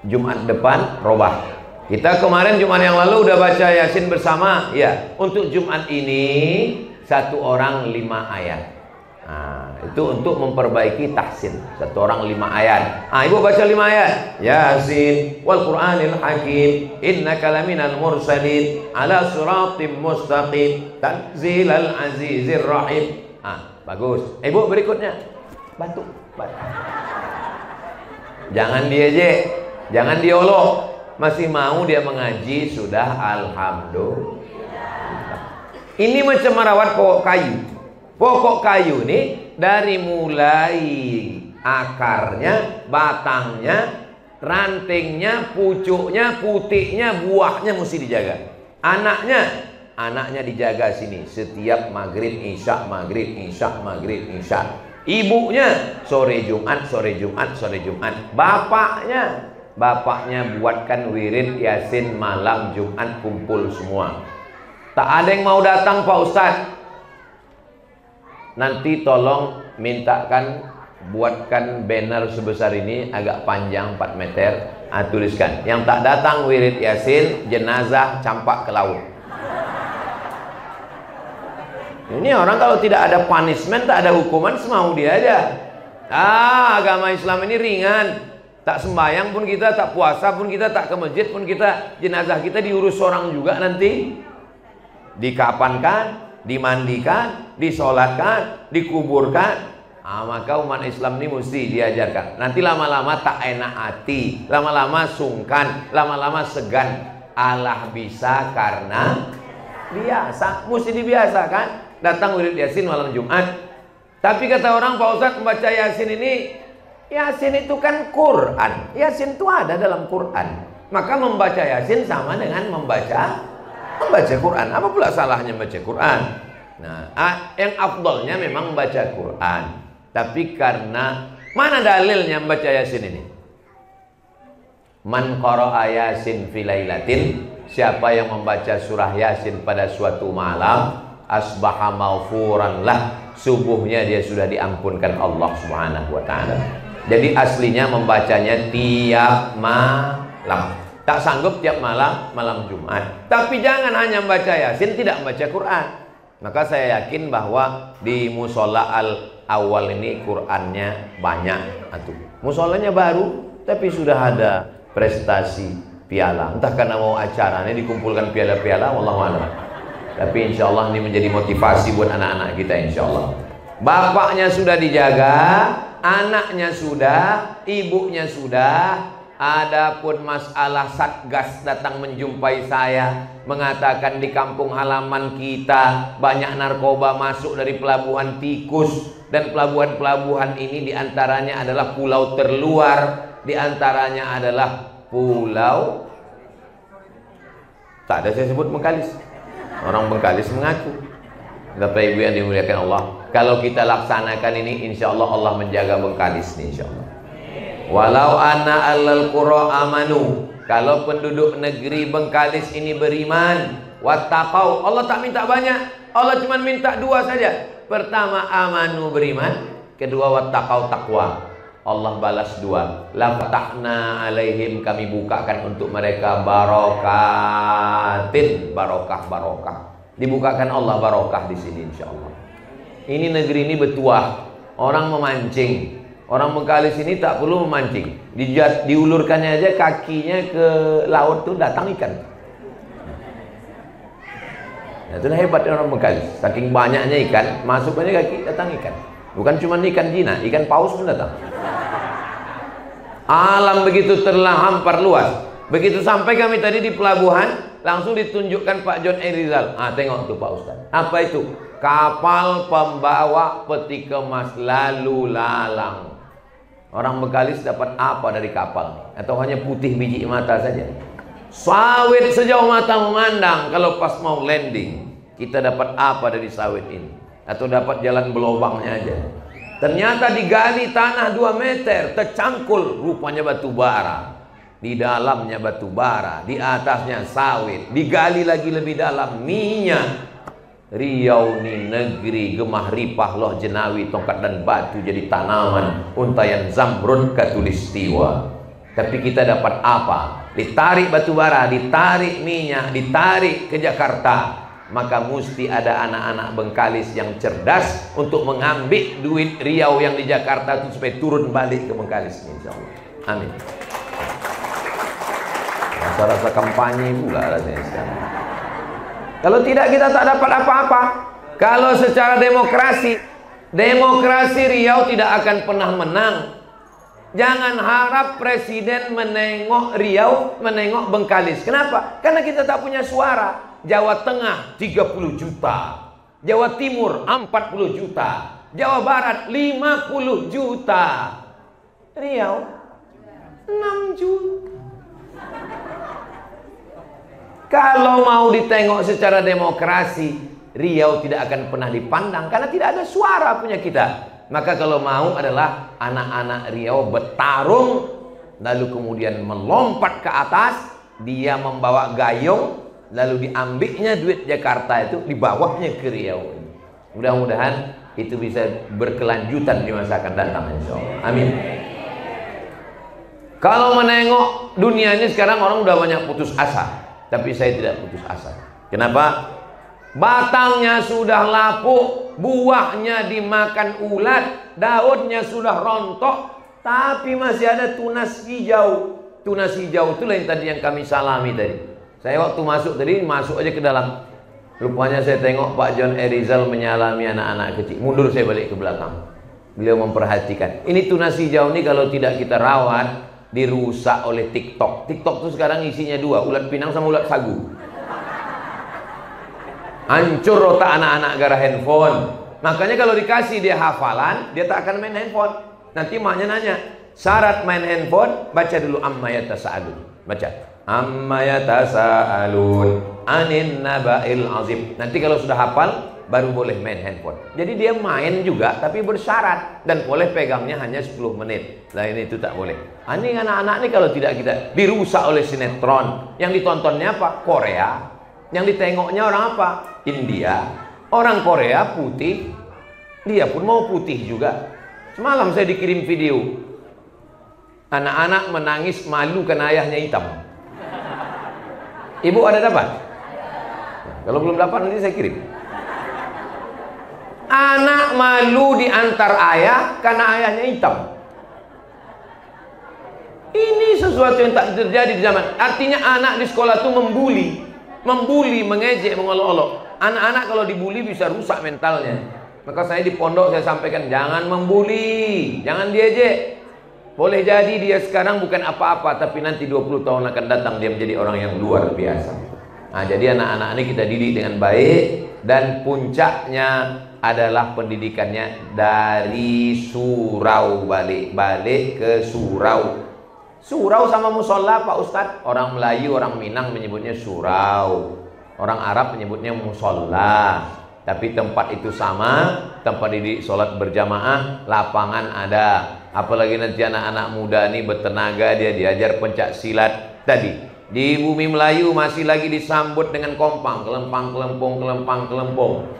Jumat depan robah. Kita kemarin Jumat yang lalu udah baca Yasin bersama. Ya, untuk Jumat ini satu orang 5 ayat. Nah, itu untuk memperbaiki tahsin. Satu orang 5 ayat. Ibu baca 5 ayat. Yasin wal Qur'anil Hakim innaka laminal mursalin ala siratim mustaqim tanzilal azizir rahim. Bagus. Ibu berikutnya. Bantu. Jangan diejek, jangan diolok. Masih mau dia mengaji, sudah alhamdulillah. Ini macam merawat pokok kayu. Pokok kayu ini dari mulai akarnya, batangnya, rantingnya, pucuknya, putiknya, buahnya mesti dijaga. Anaknya dijaga sini. Setiap maghrib, isya, maghrib, isya, maghrib, isya. Ibunya sore Jumat, sore Jumat, sore Jumat. Bapaknya buatkan wirid Yasin malam Jumat, kumpul semua. Tak ada yang mau datang Pak Ustadz. Nanti tolong mintakan buatkan banner sebesar ini, agak panjang 4 meter. Tuliskan, yang tak datang wirid Yasin, jenazah campak ke laut. Ini orang kalau tidak ada punishment, tak ada hukuman, semau dia aja. Agama Islam ini ringan. Tak sembahyang pun kita, tak puasa pun kita, tak ke masjid pun kita, jenazah kita diurus orang juga nanti. Dikapankan, dimandikan, disolatkan, dikuburkan. Maka umat Islam ini mesti diajarkan. Nanti lama-lama tak enak hati, lama-lama sungkan, lama-lama segan. Allah bisa karena biasa, mesti dibiasakan. Datang wirid Yasin malam Jumat. Tapi kata orang, Pak Ustadz, membaca Yasin ini, Yasin itu kan Quran. Yasin itu ada dalam Quran. Maka membaca Yasin sama dengan membaca Quran. Apa pula salahnya membaca Quran? Nah, yang afdolnya memang membaca Quran. Tapi karena mana dalilnya membaca Yasin ini? Man qara'a Yasin fi lailatin, siapa yang membaca surah Yasin pada suatu malam, asbaha maghfuran lah, subuhnya dia sudah diampunkan Allah Subhanahu wa taala. Jadi aslinya membacanya tiap malam. Tak sanggup tiap malam Jumat. Tapi jangan hanya membaca Yasin, tidak membaca Quran. Maka saya yakin bahwa di musola al-awwal ini Qurannya banyak. Musolanya baru, tapi sudah ada prestasi piala. Entah karena mau acaranya dikumpulkan piala-piala, wallahu a'lam. Tapi insya Allah ini menjadi motivasi buat anak-anak kita, insya Allah. Bapaknya sudah dijaga, anaknya sudah, ibunya sudah. Adapun masalah Satgas datang menjumpai saya, mengatakan di kampung halaman kita banyak narkoba masuk dari pelabuhan tikus. Dan pelabuhan-pelabuhan ini diantaranya adalah pulau terluar, diantaranya adalah pulau, tak ada saya sebut Bengkalis. Orang Bengkalis mengaku. Bapak Ibu yang dimuliakan Allah, kalau kita laksanakan ini, insya Allah Allah menjaga Bengkalis ini, insya Allah. Walau anna alal qura amanu, kalau penduduk negeri Bengkalis ini beriman, wattaqau, Allah tak minta banyak, Allah cuma minta 2 saja. Pertama amanu, beriman. Kedua wattaqau, takwa. Allah balas 2. La fatahna alaihim, kami bukakan untuk mereka barokatin, barokah. Dibukakan Allah barokah di sini, insya Allah. Ini negeri ini bertuah, orang memancing. Orang Bengkalis ini tak perlu memancing, diulurkannya aja kakinya ke laut tuh datang ikan. Nah, itulah hebatnya orang Bengkalis. Saking banyaknya ikan, masuk aja kaki datang ikan. Bukan cuma ikan jina, ikan paus pun datang. Alam begitu terhampar luas. Begitu sampai kami tadi di pelabuhan, langsung ditunjukkan Pak John Rizal. Tengok tuh Pak Ustaz. Apa itu? Kapal pembawa peti kemas lalu lalang. Orang Bengkalis dapat apa dari kapal? Atau hanya putih biji mata saja? Sawit sejauh mata memandang. Kalau pas mau landing, kita dapat apa dari sawit ini? Atau dapat jalan belobangnya aja? Ternyata digali tanah 2 meter, tercangkul, rupanya batu bara. di dalamnya batu bara, di atasnya sawit, digali lagi lebih dalam minyak. Riau ni negeri gemah ripah loh jenawi, tongkat dan batu jadi tanaman, untayan zamrud katulistiwa. Tapi kita dapat apa? Ditarik batu bara, ditarik minyak, ditarik ke Jakarta. Maka mesti ada anak-anak Bengkalis yang cerdas untuk mengambil duit Riau yang di Jakarta itu supaya turun balik ke Bengkalis, insyaallah. Amin. Rasa-rasa kampanye pula rasanya sekarang. Kalau tidak kita tak dapat apa-apa. Kalau secara demokrasi Riau tidak akan pernah menang. Jangan harap presiden menengok Riau, menengok Bengkalis. Kenapa? Karena kita tak punya suara. Jawa Tengah 30 juta, Jawa Timur 40 juta, Jawa Barat 50 juta, Riau 6 juta. Kalau mau ditengok secara demokrasi, Riau tidak akan pernah dipandang karena tidak ada suara punya kita. Maka kalau mau adalah anak-anak Riau bertarung, lalu kemudian melompat ke atas, dia membawa gayung, lalu diambilnya duit Jakarta itu, dibawanya ke Riau. Mudah-mudahan itu bisa berkelanjutan di masa akan datang, insyaallah. Amin. Kalau menengok dunia ini sekarang orang udah banyak putus asa. Tapi saya tidak putus asa. Kenapa? Batangnya sudah lapuk, buahnya dimakan ulat, daunnya sudah rontok, tapi masih ada tunas hijau. Tunas hijau itulah yang tadi yang kami salami tadi. Saya waktu masuk tadi, masuk aja ke dalam. Rupanya saya tengok Pak John Erizal menyalami anak-anak kecil. Mundur saya balik ke belakang. Beliau memperhatikan. Ini tunas hijau ini kalau tidak kita rawat, dirusak oleh TikTok. TikTok itu sekarang isinya dua, ulat pinang sama ulat sagu. Hancur otak anak-anak gara handphone. Makanya kalau dikasih dia hafalan, dia tak akan main handphone. Nanti maknya nanya, syarat main handphone, baca dulu amma yatasaalun. Baca amma yatasaalun anin naba'il azim. Nanti kalau sudah hafal baru boleh main handphone. Jadi dia main juga tapi bersyarat dan boleh pegangnya hanya 10 menit. Lain itu tak boleh. Ini anak-anak ini kalau tidak kita dirusak oleh sinetron. Yang ditontonnya apa? Korea. Yang ditengoknya orang apa? India. Orang Korea putih, dia pun mau putih juga. Semalam saya dikirim video anak-anak menangis malu karena ayahnya hitam. Ibu ada dapat? Kalau belum dapat nanti saya kirim. Anak malu diantar ayah karena ayahnya hitam. Ini sesuatu yang tak terjadi di zaman. Artinya anak di sekolah itu membuli, mengejek, mengolok-olok. Anak-anak kalau dibuli bisa rusak mentalnya. Maka saya di pondok saya sampaikan, jangan membuli, jangan diejek. Boleh jadi dia sekarang bukan apa-apa, tapi nanti 20 tahun akan datang dia menjadi orang yang luar biasa. Nah, jadi anak-anak ini kita didik dengan baik, dan puncaknya adalah pendidikannya dari surau, balik ke surau. Surau sama musola Pak Ustadz. Orang Melayu, orang Minang menyebutnya surau, orang Arab menyebutnya musola. Tapi tempat itu sama, tempat didik sholat berjamaah, lapangan ada. Apalagi nanti anak-anak muda ini bertenaga, dia diajar pencak silat. Tadi di bumi Melayu masih lagi disambut dengan kompang, kelempang, kelempung, kelempang, kelempung.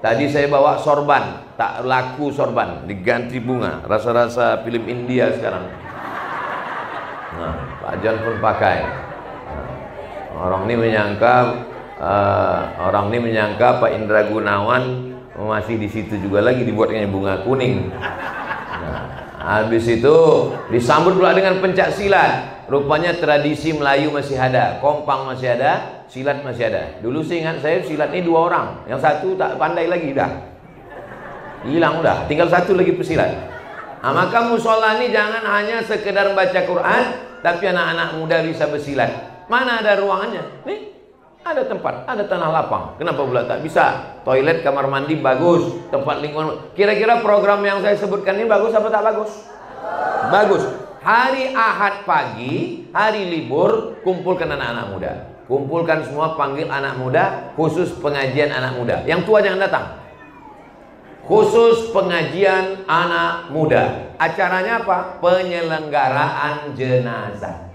Tadi saya bawa sorban, tak laku sorban, diganti bunga, rasa-rasa film India sekarang. Nah, Pak John pun pakai. Orang ini menyangka Pak Indra Gunawan masih di situ juga lagi dibuatnya bunga kuning. Nah, habis itu disambut pula dengan pencak silat. Rupanya tradisi Melayu masih ada, kompang masih ada, silat masih ada. Dulu saya ingat saya silat ini 2 orang, yang satu tak pandai lagi, dah hilang, udah tinggal satu lagi pesilat. Nah, maka musola ini jangan hanya sekedar baca Quran, tapi anak-anak muda bisa bersilat. Mana ada ruangannya? Nih, ada tempat, ada tanah lapang. Kenapa pula tak bisa? Toilet, kamar mandi bagus, tempat lingkungan. Kira-kira program yang saya sebutkan ini bagus apa tak bagus? Bagus. Hari Ahad pagi, hari libur, kumpulkan anak-anak muda. Kumpulkan semua, panggil anak muda, khusus pengajian anak muda. Yang tua jangan datang. Khusus pengajian anak muda. Acaranya apa? Penyelenggaraan jenazah.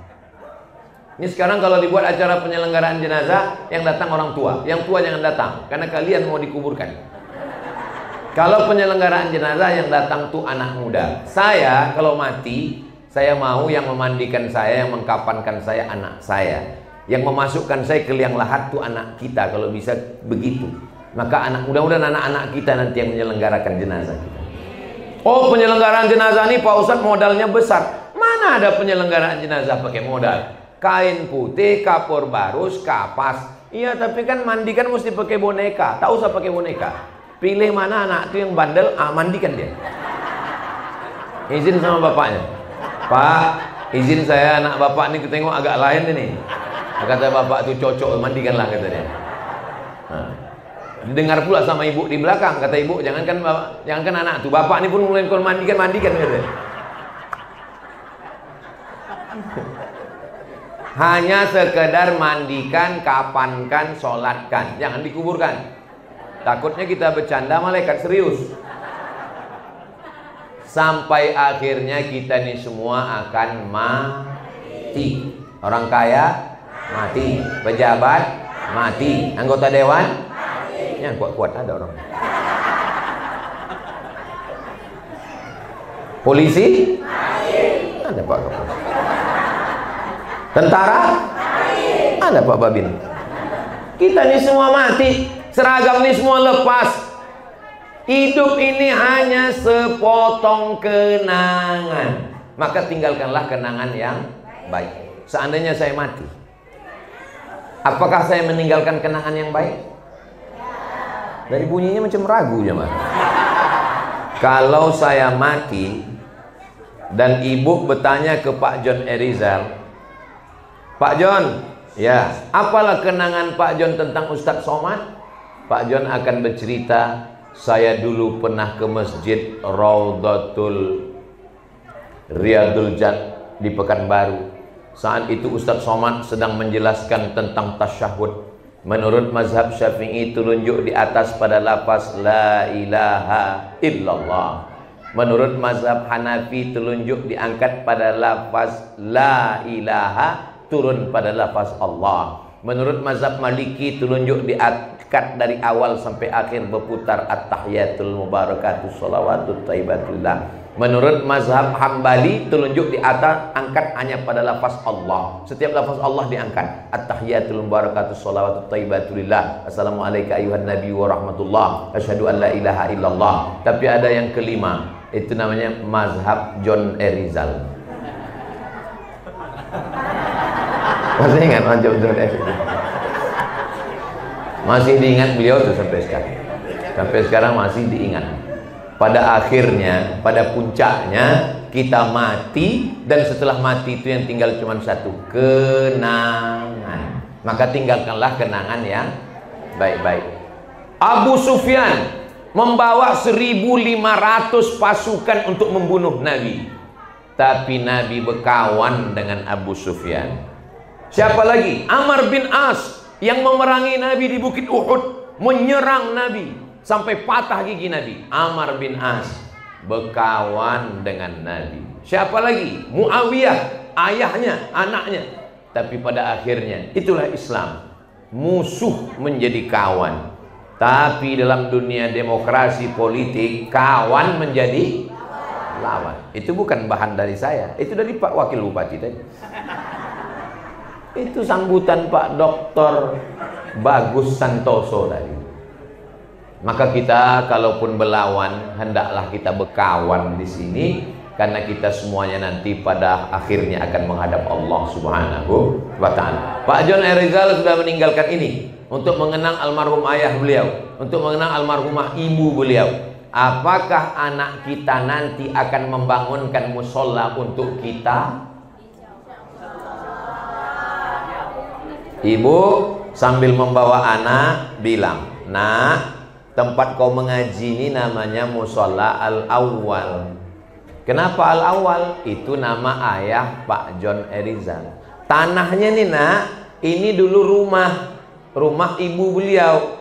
Ini sekarang kalau dibuat acara penyelenggaraan jenazah, yang datang orang tua. Yang tua jangan datang, karena kalian mau dikuburkan. Kalau penyelenggaraan jenazah yang datang tuh anak muda. Saya kalau mati, saya mau yang memandikan saya, yang mengkafankan saya anak saya. Yang memasukkan saya ke liang lahat tuh anak kita, kalau bisa begitu. Maka mudah-mudahan anak-anak kita nanti yang menyelenggarakan jenazah kita. Oh, penyelenggaraan jenazah ini Pak Ustadz modalnya besar. Mana ada penyelenggaraan jenazah pakai modal? Kain putih, kapur barus, kapas. Iya, tapi kan mandi kan mesti pakai boneka. Tak usah pakai boneka. Pilih mana anak itu yang bandel, mandikan dia. Izin sama bapaknya. Pak, izin saya anak bapak ini ketengok agak lain ini. Kata bapak itu cocok, mandikanlah katanya. Nah, didengar pula sama ibu di belakang. Kata ibu, jangankan anak tuh, bapak ini pun mulai mandikan katanya. Hanya sekedar mandikan, kapankan, sholatkan, jangan dikuburkan. Takutnya kita bercanda, malaikat serius. Sampai akhirnya kita ini semua akan mati. Orang kaya mati, pejabat mati, anggota dewan mati. Yang kuat-kuat ada orang. Polisi mati. Ada Pak Kapolres. Tentara mati. Ada Pak Babin. Kita ini semua mati. Seragam ini semua lepas. Hidup ini hanya sepotong kenangan. Maka tinggalkanlah kenangan yang baik. Seandainya saya mati, apakah saya meninggalkan kenangan yang baik? Dari bunyinya macam ragu jemaah. Kalau saya mati dan ibu bertanya ke Pak John Erizal, Pak John, ya, apalah kenangan Pak John tentang Ustadz Somad? Pak John akan bercerita, saya dulu pernah ke masjid Raudhatul Riyadul Jannah di Pekanbaru. Saat itu Ustadz Somad sedang menjelaskan tentang tasyahud. Menurut mazhab Syafi'i telunjuk di atas pada lafaz la ilaha illallah. Menurut mazhab Hanafi telunjuk diangkat pada lafaz la ilaha, turun pada lafaz Allah. Menurut mazhab Maliki telunjuk diangkat dari awal sampai akhir berputar at-tahiyatul mubarakatus sholawatut thayyibatullah. Menurut mazhab Hambali telunjuk di atas angkat hanya pada lafaz Allah. Setiap lafaz Allah diangkat. At-tahiyatul mubarakatus sholawatut thayyibatullah. Assalamualaikum ayuhan nabi wa rahmatullah. Asyhadu an la ilaha illallah. Tapi ada yang kelima, itu namanya mazhab John Erizal. Masih ingat mazhab John Erizal? Masih diingat beliau tuh sampai sekarang. Sampai sekarang masih diingat. Pada akhirnya, pada puncaknya kita mati, dan setelah mati itu yang tinggal cuma satu, kenangan. Maka tinggalkanlah kenangan yang baik-baik. Abu Sufyan membawa 1.500 pasukan untuk membunuh Nabi, tapi Nabi berkawan dengan Abu Sufyan. Siapa lagi? Amr bin As yang memerangi Nabi di Bukit Uhud, menyerang Nabi sampai patah gigi Nabi. Amr bin As berkawan dengan Nabi. Siapa lagi? Muawiyah, ayahnya, anaknya. Tapi pada akhirnya itulah Islam, musuh menjadi kawan. Tapi dalam dunia demokrasi politik, kawan menjadi lawan. Itu bukan bahan dari saya, itu dari Pak Wakil Bupati tadi. Itu sambutan Pak Dr. Bagus Santoso tadi. Maka kita kalaupun berlawan, hendaklah kita berkawan di sini, karena kita semuanya nanti pada akhirnya akan menghadap Allah Subhanahu wa Ta'ala. Pak John Erizal sudah meninggalkan ini untuk mengenang almarhum ayah beliau, untuk mengenang almarhumah ibu beliau. Apakah anak kita nanti akan membangunkan musola untuk kita? Ibu sambil membawa anak bilang, "Nak, tempat kau mengaji ini namanya musola Al-Awwal." Kenapa Al-Awwal? Itu nama ayah Pak John Erizal. Tanahnya nih nak, ini dulu rumah ibu beliau.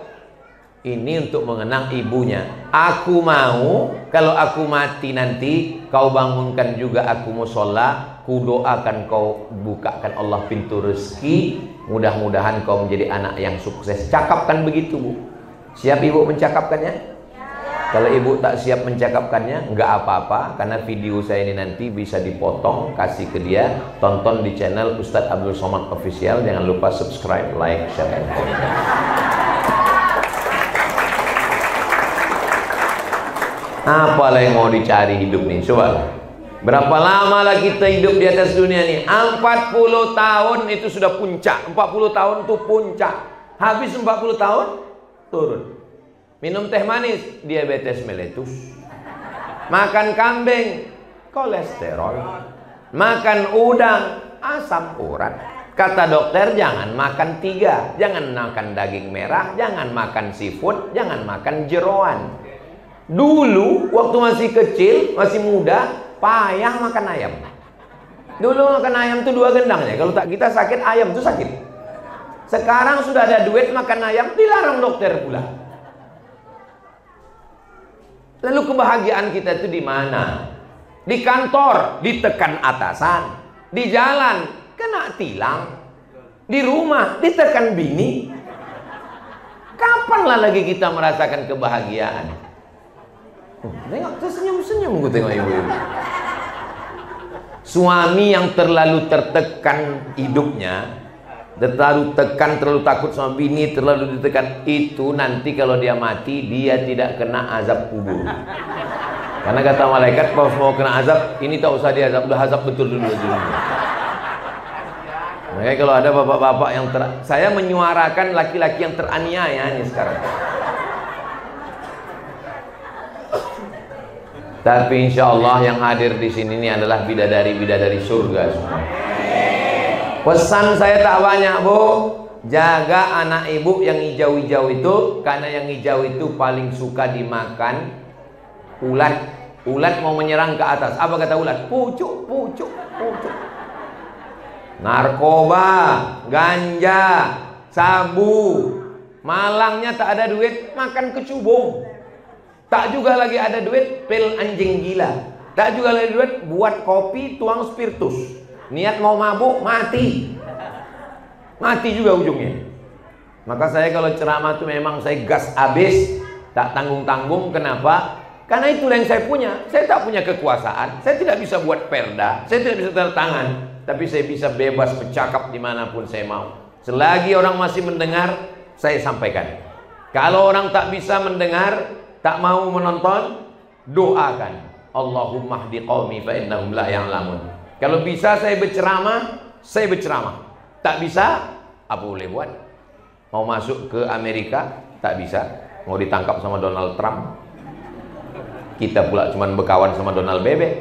Ini untuk mengenang ibunya. Aku mau kalau aku mati nanti kau bangunkan juga aku musola, ku doakan kau bukakan Allah pintu rezeki, mudah-mudahan kau menjadi anak yang sukses. Cakapkan begitu, Bu. Siap ibu mencakapkannya? Kalau ibu tak siap mencakapkannya, enggak apa-apa, karena video saya ini nanti bisa dipotong, kasih ke dia, tonton di channel Ustadz Abdul Somad Official. Jangan lupa subscribe, like, share, dan komen. Apa yang mau dicari hidup nih? Coba. Berapa lama lah kita hidup di atas dunia nih? 40 tahun itu sudah puncak. 40 tahun itu puncak. Habis 40 tahun turun. Minum teh manis, diabetes meletus. Makan kambing, kolesterol. Makan udang, asam urat. Kata dokter, jangan makan 3. Jangan makan daging merah, jangan makan seafood, jangan makan jeroan. Dulu waktu masih kecil, masih muda, payah makan ayam. Dulu makan ayam tuh 2 gendangnya. Kalau tak kita sakit, ayam tuh sakit. Sekarang sudah ada duit makan ayam, dilarang dokter pula. Lalu kebahagiaan kita itu di mana? Di kantor ditekan atasan, di jalan kena tilang, di rumah ditekan bini. Kapanlah lagi kita merasakan kebahagiaan? Tengok, tersenyum-senyum gue tengok ibu-ibu. Suami yang terlalu tertekan hidupnya, terlalu tekan, terlalu takut sama bini, terlalu ditekan, itu nanti kalau dia mati, dia tidak kena azab kubur. Karena kata malaikat, kalau mau kena azab, ini tak usah diazab, udah azab betul dulu. Makanya kalau ada bapak-bapak yang saya menyuarakan laki-laki yang teraniaya nih sekarang. Tapi insya Allah yang hadir di sini ini adalah bidadari-bidadari surga semua. Pesan saya tak banyak, Bu. Jaga anak ibu yang hijau-hijau itu, karena yang hijau itu paling suka dimakan ulat. Ulat mau menyerang ke atas. Apa kata ulat? Pucuk, pucuk, pucuk. Narkoba, ganja, sabu. Malangnya tak ada duit, makan kecubung. Tak juga lagi ada duit, pil anjing gila. Tak juga lagi duit, buat kopi, tuang spiritus. Niat mau mabuk, mati. Mati juga ujungnya. Maka saya kalau ceramah itu memang saya gas habis, tak tanggung-tanggung. Kenapa? Karena itulah yang saya punya. Saya tak punya kekuasaan. Saya tidak bisa buat perda. Saya tidak bisa tanda tangan. Tapi saya bisa bebas bercakap dimanapun saya mau. Selagi orang masih mendengar, saya sampaikan. Kalau orang tak bisa mendengar, tak mau menonton, doakan. Allahumma hdi qaumi fa innahum la ya'lamun. Kalau bisa saya berceramah, saya berceramah. Tak bisa, apa boleh buat? Mau masuk ke Amerika, tak bisa. Mau ditangkap sama Donald Trump. Kita pula cuma berkawan sama Donald Bebek.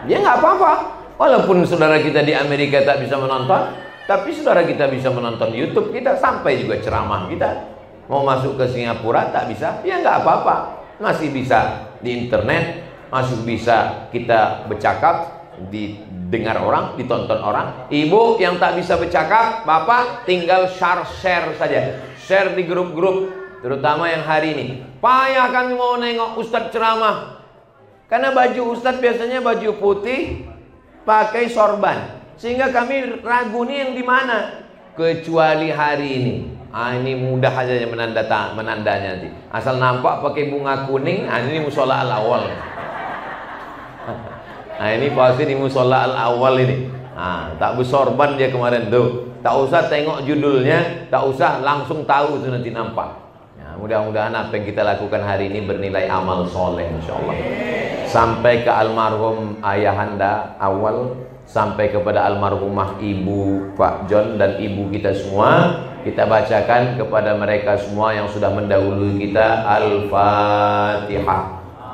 Ya nggak apa-apa. Walaupun saudara kita di Amerika tak bisa menonton, tapi saudara kita bisa menonton YouTube kita, sampai juga ceramah kita. Mau masuk ke Singapura tak bisa, ya nggak apa-apa, masih bisa di internet, masih bisa kita bercakap, didengar orang, ditonton orang. Ibu yang tak bisa bercakap, bapak tinggal share saja, share di grup-grup, terutama yang hari ini. Payah kami mau nengok Ustadz ceramah, karena baju Ustadz biasanya baju putih, pakai sorban, sehingga kami ragu nih yang di mana. Kecuali hari ini. Ini mudah aja menandanya nanti. Asal nampak pakai bunga kuning, ini musola al-awal. Ini pasti di musola al-awal ini. Tak bersorban dia kemarin tuh. Tak usah tengok judulnya, tak usah langsung tahu itu nanti nampak. Mudah-mudahan apa yang kita lakukan hari ini bernilai amal soleh insyaallah. Sampai ke almarhum ayahanda awal, sampai kepada almarhumah ibu Pak John dan ibu kita semua. Kita bacakan kepada mereka semua yang sudah mendahului kita Al-Fatihah.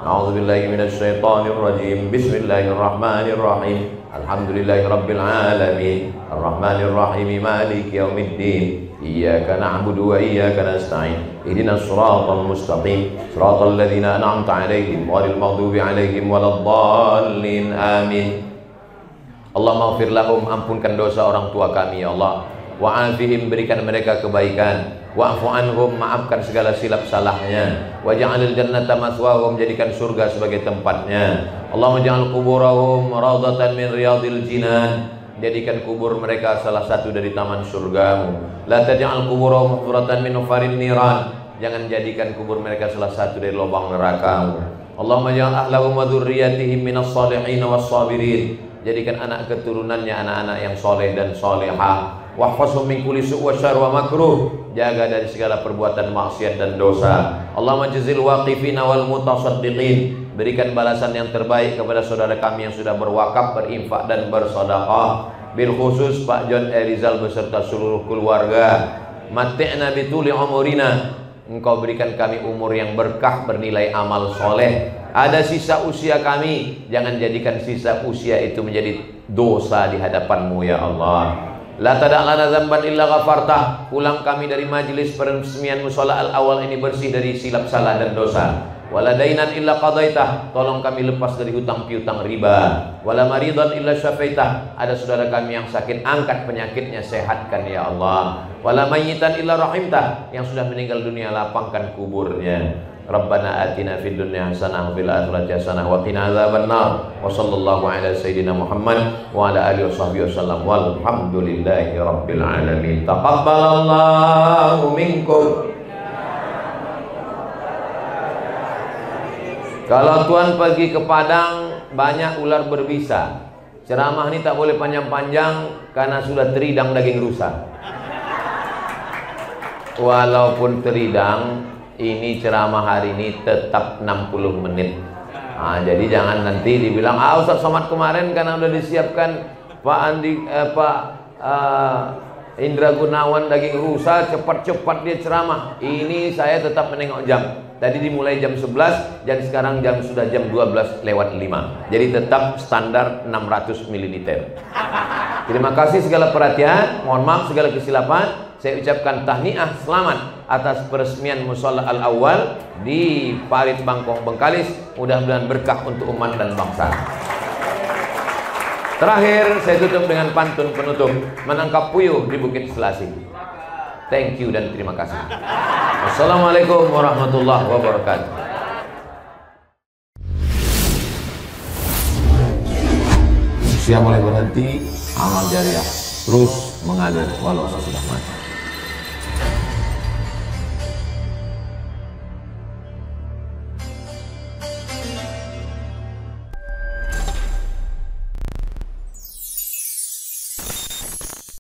A'udzubillahi minasyaitonirrajim. Bismillahirrahmanirrahim. Alhamdulillahirabbil alamin. Arrahmanirrahim. Maliki yaumiddin. Iyyaka na'budu wa iyyaka nasta'in. Ihdinas shiratal mustaqim. Shiratal ladzina an'amta 'alaihim ghairil maghdubi 'alaihim waladdallin. Amin. Allahumma ighfir lahum, ampunkan dosa orang tua kami ya Allah. Wa'afihim, berikan mereka kebaikan. Wa'fu anhum, maafkan segala silap salahnya. Waj'alil jannata maswahum, jadikan surga sebagai tempatnya. Allahumma ja'al kuburahum raudhatan min riyadil jinan, jadikan kubur mereka salah satu dari taman surgamu. La taj'al kuburahum hufratan min hufarin niran, jangan jadikan kubur mereka salah satu dari lubang neraka-Mu. Allahumma ja'al ahlahum wa dzurriyyatihim minas shalihin was sabirin, jadikan anak keturunannya anak-anak yang soleh dan solehah. Wahfazhum min kulli su' wa syarr wa makruh, jaga dari segala perbuatan maksiat dan dosa. Allahumma jazil waqifina wal mutasaddiqin, berikan balasan yang terbaik kepada saudara kami yang sudah berwakaf, berinfak dan bersedekah. Bil khusus Pak John Erizal beserta seluruh keluarga. Mati'na bituli umurina, Engkau berikan kami umur yang berkah, bernilai amal soleh. Ada sisa usia kami, jangan jadikan sisa usia itu menjadi dosa di hadapan-Mu ya Allah. La tada' lana dzamban illa ghafartah, pulang kami dari majelis peresmian mushola al-awal ini bersih dari silap salah dan dosa. Wala dainan illa qadaitah, tolong kami lepas dari hutang piutang riba. Wala maridan illa syafaitah, ada saudara kami yang sakit, angkat penyakitnya, sehatkan ya Allah. Wala mayyitan illa rahimtah, yang sudah meninggal dunia lapangkan kuburnya. Rabbana atina fid dunya hasanah wa fil akhirati hasanah wa qina adzabannar. Wa sallallahu ala sayyidina Muhammad wa ala alihi washabbihi wasallam. Walhamdulillahi rabbil alamin. Taqabbalallahu minkum. Kalau Tuan pergi ke Padang, banyak ular berbisa. Ceramah ini tak boleh panjang-panjang karena sudah teridang daging rusa. Walaupun teridang, ini ceramah hari ini tetap 60 menit. Jadi jangan nanti dibilang, Ustaz Somad kemarin karena udah disiapkan Pak Indra Gunawan daging rusa, cepat-cepat dia ceramah. Ini saya tetap menengok jam. Tadi dimulai jam 11 dan sekarang sudah jam 12 lewat 5. Jadi tetap standar 600 ml. Terima kasih segala perhatian, mohon maaf segala kesilapan. Saya ucapkan tahniah selamat atas peresmian mushola al-awwal di Parit Bangkong Bengkalis. Mudah-mudahan berkah untuk umat dan bangsa. Terakhir saya tutup dengan pantun penutup, menangkap puyuh di Bukit Selasih. Thank you dan terima kasih. Wassalamualaikum warahmatullahi wabarakatuh. Usia mulai berhenti, amal jariah terus mengalir walau sudah mati.